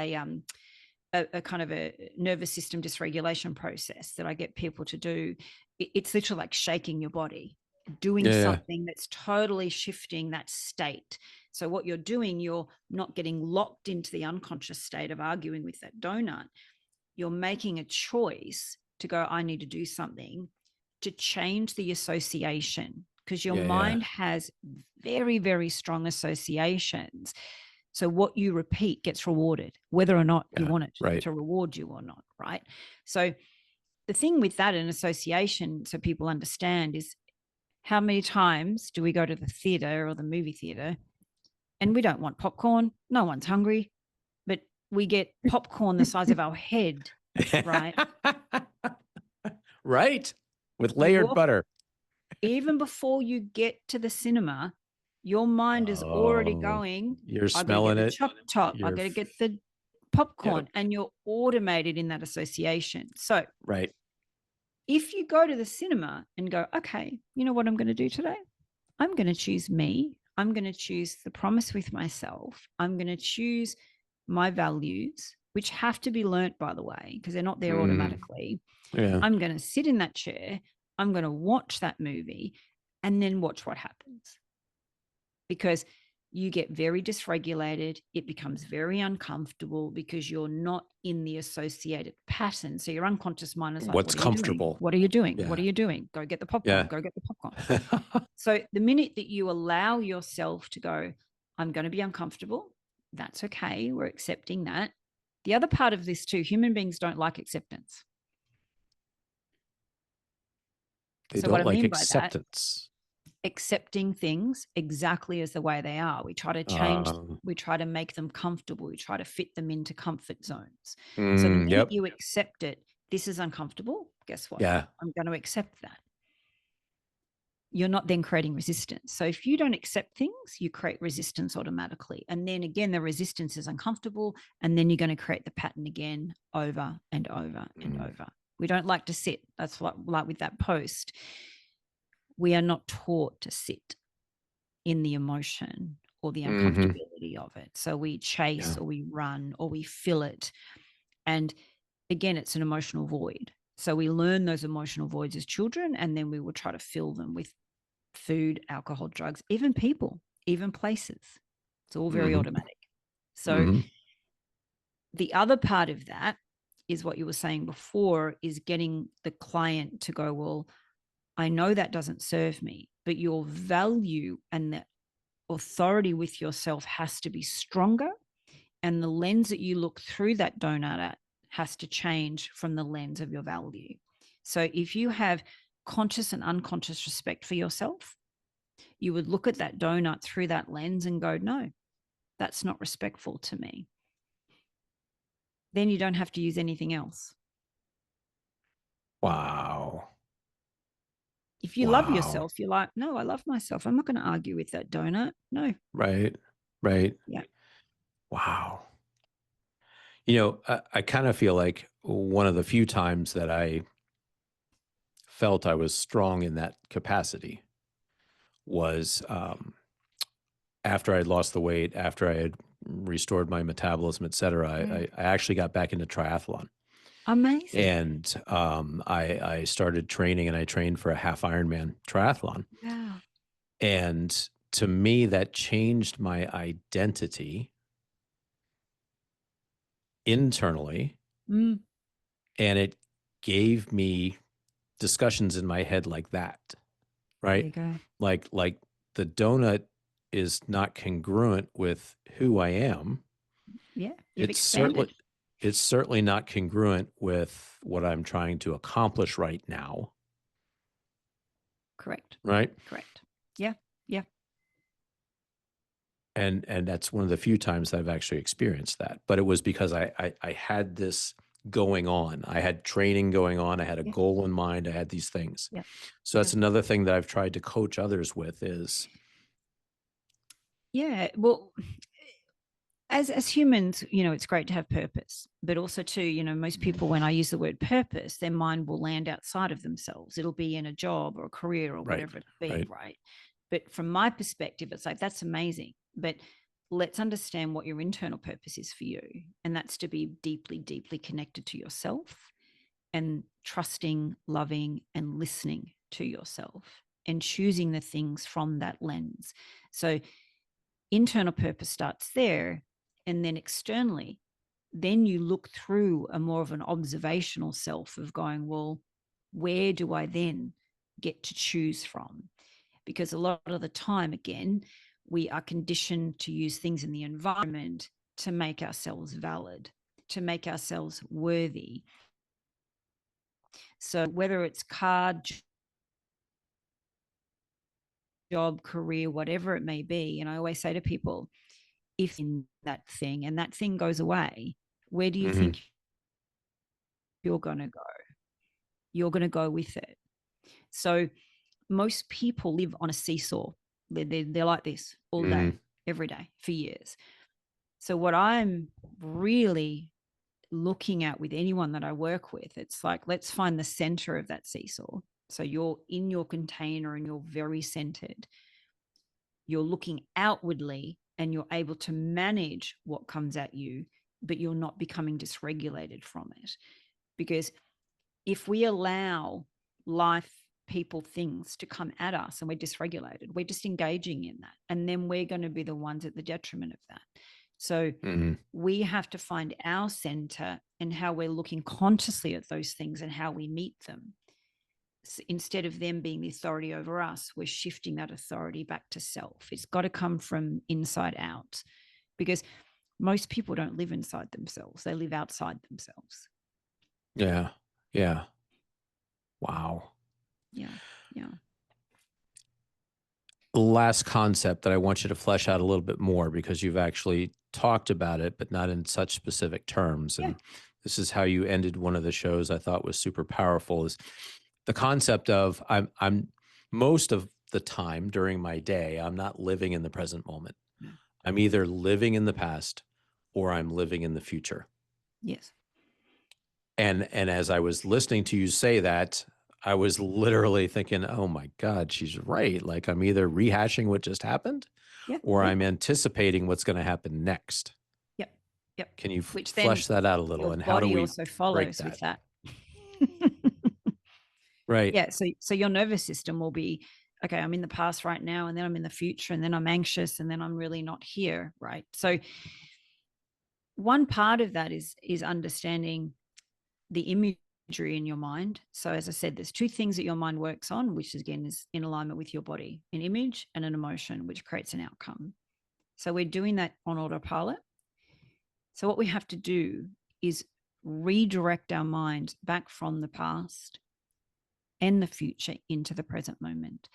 a kind of a nervous system dysregulation process that I get people to do. It's literally like shaking your body. doing something that's totally shifting that state. So what you're doing, you're not getting locked into the unconscious state of arguing with that donut. You're making a choice to go, I need to do something to change the association, because your mind has very, very strong associations. So what you repeat gets rewarded, whether or not you want it to reward you or not, right? So the thing with that in association, so people understand, is how many times do we go to the theater or the movie theater and we don't want popcorn? No one's hungry, but we get popcorn the size of our head, right? Right. With layered butter. Even before you get to the cinema, your mind is already going, you're smelling it. Chop top. I got to get the popcorn, and you're automated in that association. So if you go to the cinema and go, okay, you know what I'm going to do today? I'm going to choose me. I'm going to choose the promise with myself. I'm going to choose my values, which have to be learnt, by the way, because they're not there automatically. I'm going to sit in that chair. I'm going to watch that movie and then watch what happens. Because you get very dysregulated. It becomes very uncomfortable because you're not in the associated pattern. So your unconscious mind is like, what's comfortable? What are you doing? What are you doing? Go get the popcorn. Go get the popcorn. So the minute that you allow yourself to go, I'm going to be uncomfortable. That's okay. We're accepting that. The other part of this too, human beings don't like acceptance. They don't like acceptance. Accepting things exactly as the way they are. We try to change, we try to make them comfortable. We try to fit them into comfort zones. So the minute you accept it, this is uncomfortable. Guess what? I'm going to accept that. You're not then creating resistance. So if you don't accept things, you create resistance automatically. And then again, the resistance is uncomfortable. And then you're going to create the pattern again over and over and over. We don't like to sit. That's like with that post. We are not taught to sit in the emotion or the uncomfortability of it. So we chase or we run or we fill it. And again, it's an emotional void. So we learn those emotional voids as children, and then we will try to fill them with food, alcohol, drugs, even people, even places. It's all very automatic. So the other part of that is what you were saying before, is getting the client to go, well, I know that doesn't serve me, but your value and the authority with yourself has to be stronger. And the lens that you look through that donut at has to change from the lens of your value. So if you have conscious and unconscious respect for yourself, you would look at that donut through that lens and go, no, that's not respectful to me. Then you don't have to use anything else. Wow. If you love yourself, you're like, no, I love myself. I'm not going to argue with that donut. No. Right. Yeah. Wow. I kind of feel like one of the few times that I felt I was strong in that capacity was after I'd lost the weight, after I had restored my metabolism, et cetera. I actually got back into triathlon. Amazing. And I started training, and I trained for a half Ironman triathlon. Wow. And to me, that changed my identity internally. And it gave me discussions in my head like that, right? There you go. Like the donut is not congruent with who I am. Yeah. It's certainly not congruent with what I'm trying to accomplish right now. Correct. Right? Correct. Yeah. Yeah. And that's one of the few times that I've actually experienced that. But it was because I had this going on. I had training going on. I had a goal in mind. I had these things. Yeah. So that's another thing that I've tried to coach others with is. Yeah. Well, as humans, it's great to have purpose, but also too, most people, when I use the word purpose, their mind will land outside of themselves. It'll be in a job or a career or whatever it be, right? But from my perspective, it's like, that's amazing. But let's understand what your internal purpose is for you. And that's to be deeply, deeply connected to yourself and trusting, loving, and listening to yourself. and choosing the things from that lens. So internal purpose starts there, and then externally, then you look through a more of an observational self of going, well, where do I then get to choose from? Because a lot of the time, again, we are conditioned to use things in the environment to make ourselves valid, to make ourselves worthy. So whether it's car, job, career, whatever it may be, and I always say to people, if in that thing and that thing goes away, where do you think you're going to go? You're going to go with it. So most people live on a seesaw. They're like this all day, every day for years. So what I'm really looking at with anyone that I work with, it's like, let's find the center of that seesaw. So you're in your container and you're very centered. You're looking outwardly and you're able to manage what comes at you, but you're not becoming dysregulated from it. Because if we allow life, people, things to come at us and we're dysregulated, we're just engaging in that. And then we're going to be the ones at the detriment of that. So we have to find our center and how we're looking consciously at those things and how we meet them. So instead of them being the authority over us, we're shifting that authority back to self. It's got to come from inside out, because most people don't live inside themselves. They live outside themselves. Yeah. Yeah. Wow. Yeah. Yeah. Last concept that I want you to flesh out a little bit more, because you've actually talked about it, but not in such specific terms. And this is how you ended one of the shows I thought was super powerful, is the concept of I'm most of the time during my day, I'm not living in the present moment. I'm either living in the past or I'm living in the future. Yes. And as I was listening to you say that, I was literally thinking, oh my God, she's right. Like, I'm either rehashing what just happened or I'm anticipating what's going to happen next. Yep. Can you Which flesh that out a little? And how do we also follows break that? with that? Right. Yeah. So your nervous system will be, okay, I'm in the past right now, and then I'm in the future, and then I'm anxious, and then I'm really not here. Right. So one part of that is understanding the imagery in your mind. So as I said, there's two things that your mind works on, which again is in alignment with your body: an image and an emotion, which creates an outcome. So we're doing that on autopilot. So what we have to do is redirect our mind back from the past and the future into the present moment.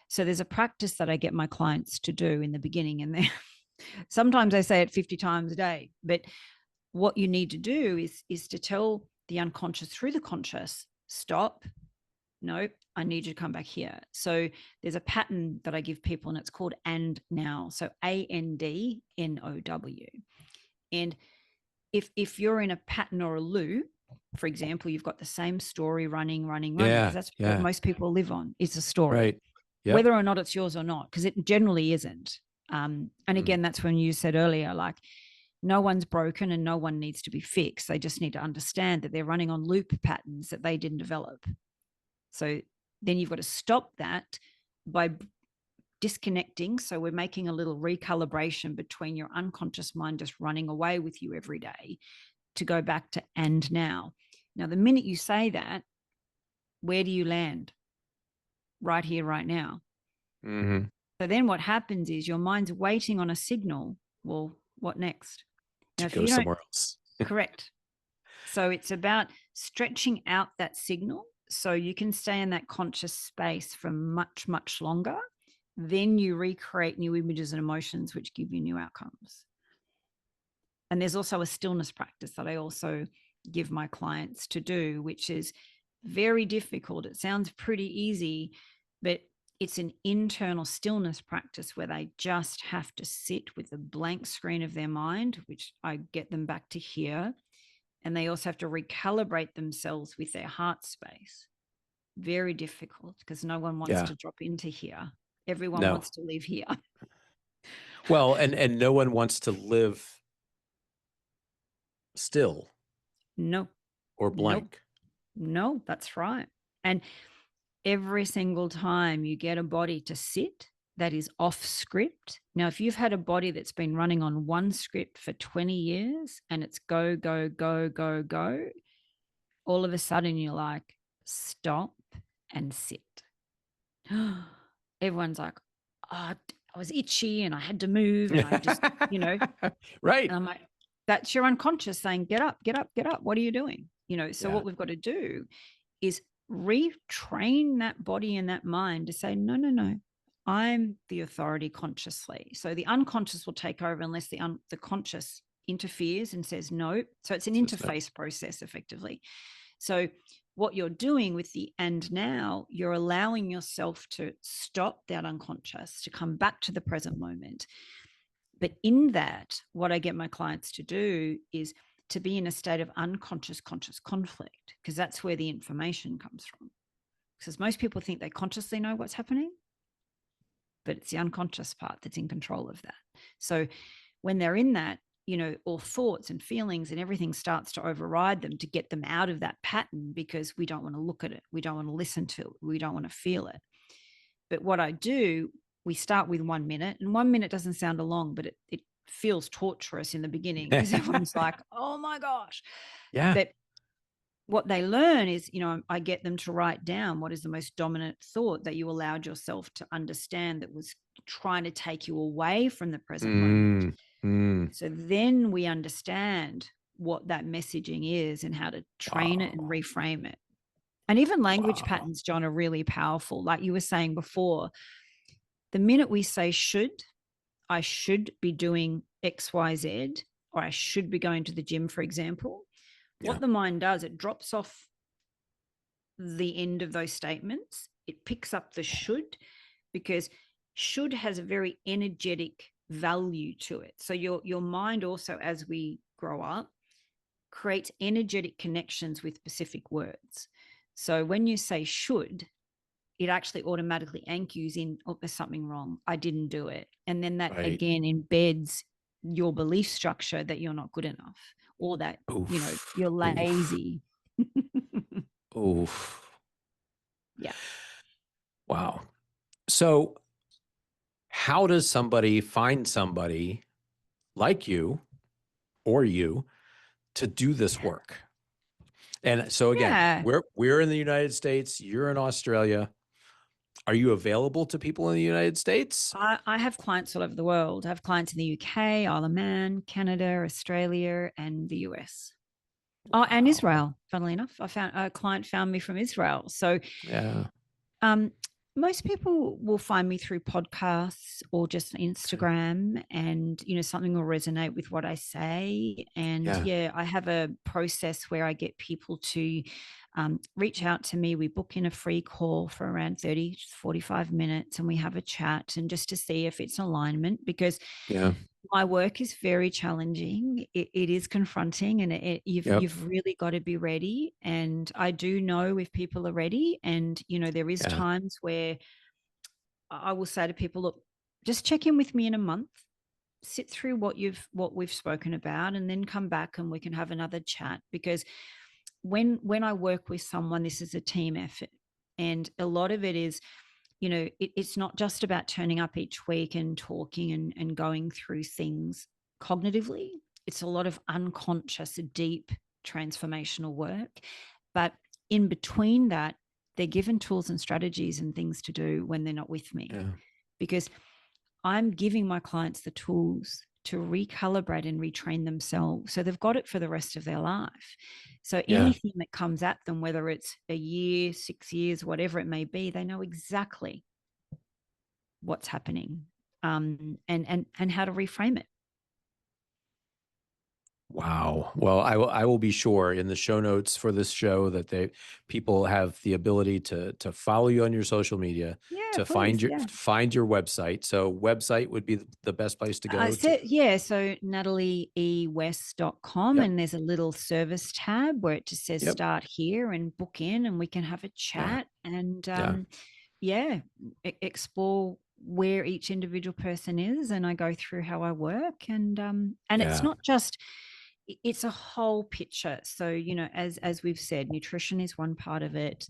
So there's a practice that I get my clients to do in the beginning, and sometimes I say it 50 times a day, but what you need to do is to tell the unconscious through the conscious, stop. No, I need you to come back here. So there's a pattern that I give people, and it's called and now. So ANDNOW. And if you're in a pattern or a loop, for example, you've got the same story running, because that's what most people live on. It's a story, right? Yep. Whether or not it's yours or not, because it generally isn't. And again, that's when you said earlier, like, no one's broken and no one needs to be fixed. They just need to understand that they're running on loop patterns that they didn't develop. So then you've got to stop that by disconnecting. So we're making a little recalibration between your unconscious mind just running away with you every day to go back to and now. Now, the minute you say that, where do you land? Right here, right now. So then what happens is your mind's waiting on a signal. Well, what next? Now, to go somewhere else. Correct. So it's about stretching out that signal so you can stay in that conscious space for much, much longer. Then you recreate new images and emotions, which give you new outcomes. And there's also a stillness practice that I also give my clients to do, which is very difficult. It sounds pretty easy, but it's an internal stillness practice where they just have to sit with the blank screen of their mind, which I get them back to here. And they also have to recalibrate themselves with their heart space. Very difficult, because no one wants to drop into here. Everyone wants to live here. Well, and no one wants to live still. No. Or blank. No, that's right. And every single time you get a body to sit that is off script. Now, if you've had a body that's been running on one script for 20 years and it's go, go, go, go, go, all of a sudden you're like, stop and sit. Everyone's like, oh, I was itchy and I had to move and I just, Right. And I'm like, that's your unconscious saying, get up, get up, get up. What are you doing? So Yeah. what we've got to do is retrain that body and that mind to say, no, no, no, I'm the authority consciously. So the unconscious will take over unless the conscious interferes and says no. So it's an interface process effectively. So what you're doing with the and now, you're allowing yourself to stop that unconscious, to come back to the present moment. But in that, what I get my clients to do is to be in a state of unconscious conscious conflict, because that's where the information comes from. Because most people think they consciously know what's happening, but it's the unconscious part that's in control of that. So when they're in that, all thoughts and feelings and everything starts to override them to get them out of that pattern, because we don't want to look at it. We don't want to listen to it. We don't want to feel it. But what I do, we start with 1 minute, and 1 minute doesn't sound long, but it feels torturous in the beginning because everyone's like, oh my gosh. Yeah. But what they learn is, I get them to write down what is the most dominant thought that you allowed yourself to understand that was trying to take you away from the present moment. So then we understand what that messaging is and how to train it and reframe it. And even language patterns, John, are really powerful. Like you were saying before, the minute we say I should be doing X, Y, Z, or I should be going to the gym, for example, what the mind does, it drops off the end of those statements. It picks up the should, because should has a very energetic value to it. So your mind also, as we grow up, creates energetic connections with specific words. So when you say should, it actually automatically anchors in, oh, there's something wrong. I didn't do it. And then that again embeds your belief structure that you're not good enough, or that, you're lazy. Oof. Yeah. Wow. So how does somebody find somebody like you or you to do this work? And so again, we're in the United States, you're in Australia. Are you available to people in the United States? I have clients all over the world. I have clients in the UK, Isle of Man, Canada, Australia, and the US. Wow. Oh, and Israel, funnily enough. A client found me from Israel. So most people will find me through podcasts or just Instagram, and something will resonate with what I say. And I have a process where I get people to reach out to me. We book in a free call for around 30 to 45 minutes, and we have a chat, and just to see if it's alignment, because my work is very challenging. It is confronting, and you've really got to be ready. And I do know if people are ready, and there is times where I will say to people, look, just check in with me in a month, sit through what we've spoken about, and then come back and we can have another chat. Because when I work with someone, this is a team effort, and a lot of it is, it's not just about turning up each week and talking and going through things cognitively. It's a lot of unconscious, deep transformational work. But in between that, they're given tools and strategies and things to do when they're not with me, because I'm giving my clients the tools to recalibrate and retrain themselves, so they've got it for the rest of their life. So anything that comes at them, whether it's a year, 6 years, whatever it may be, they know exactly what's happening, and how to reframe it. Wow. Well, I will be sure in the show notes for this show that people have the ability to follow you on your social media, to find your website. So website would be the best place to go. So nataliewest.com, and there's a little service tab where it just says start here and book in, and we can have a chat and explore where each individual person is, and I go through how I work, and it's not just, it's a whole picture. So as we've said, nutrition is one part of it.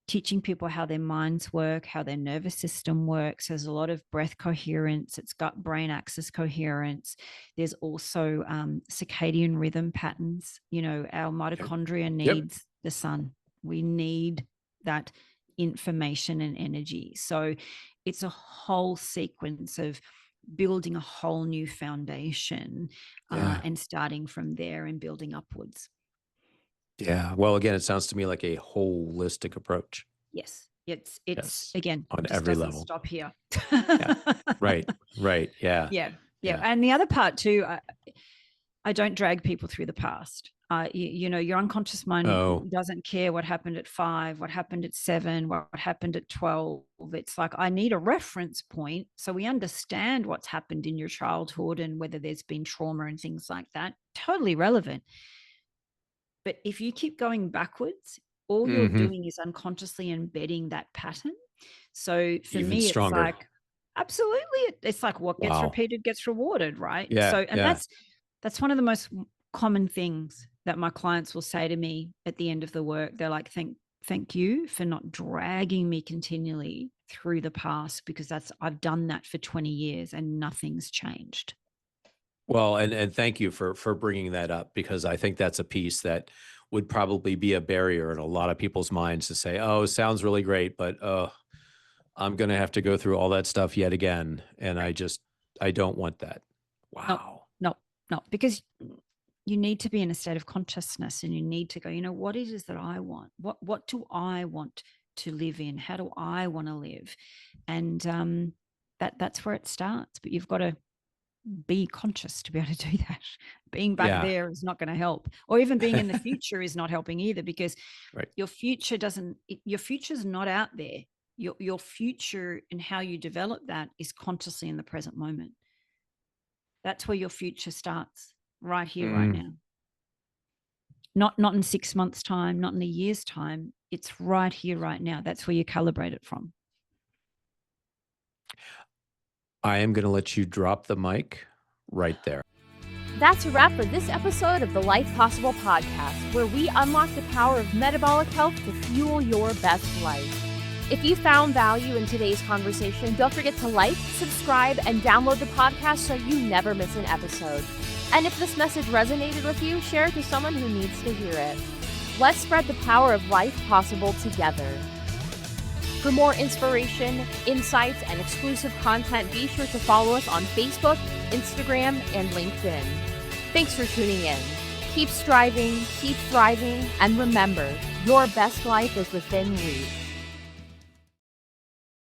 teaching people how their minds work, how their nervous system works. There's a lot of breath coherence. It's gut-brain axis coherence. There's also circadian rhythm patterns. Our mitochondria needs the sun. We need that information and energy. So it's a whole sequence of building a whole new foundation and starting from there and building upwards. Yeah. Well, again, it sounds to me like a holistic approach. Yes. It's again, on it just every doesn't level. stop here. Right. Yeah. Yeah. And the other part too, I don't drag people through the past. Your unconscious mind doesn't care what happened at 5, what happened at 7, what happened at 12. It's like, I need a reference point so we understand what's happened in your childhood and whether there's been trauma and things like that. Totally relevant. But if you keep going backwards, all you're doing is unconsciously embedding that pattern. So for Even me, stronger. it's like, absolutely. It's like what gets repeated gets rewarded, right? Yeah. So, and that's one of the most common things that my clients will say to me at the end of the work. They're like, thank you for not dragging me continually through the past, because I've done that for 20 years and nothing's changed. Well, and thank you for bringing that up, because I think that's a piece that would probably be a barrier in a lot of people's minds to say, oh, sounds really great, but I'm going to have to go through all that stuff yet again. And I don't want that. Wow. No, because you need to be in a state of consciousness and you need to go, what it is that I want? What do I want to live in? How do I want to live? And that's where it starts. But you've got to be conscious to be able to do that. Being back there is not going to help, or even being in the future is not helping either, because your future's not out there. Your future and how you develop that is consciously in the present moment. That's where your future starts, right here, right now. Not in 6 months' time, not in a year's time. It's right here, right now. That's where you calibrate it from. I am going to let you drop the mic right there. That's a wrap for this episode of the Life Possible podcast, where we unlock the power of metabolic health to fuel your best life. If you found value in today's conversation, don't forget to like, subscribe, and download the podcast so you never miss an episode. And if this message resonated with you, share it to someone who needs to hear it. Let's spread the power of life possible together. For more inspiration, insights, and exclusive content, be sure to follow us on Facebook, Instagram, and LinkedIn. Thanks for tuning in. Keep striving, keep thriving, and remember, your best life is within reach.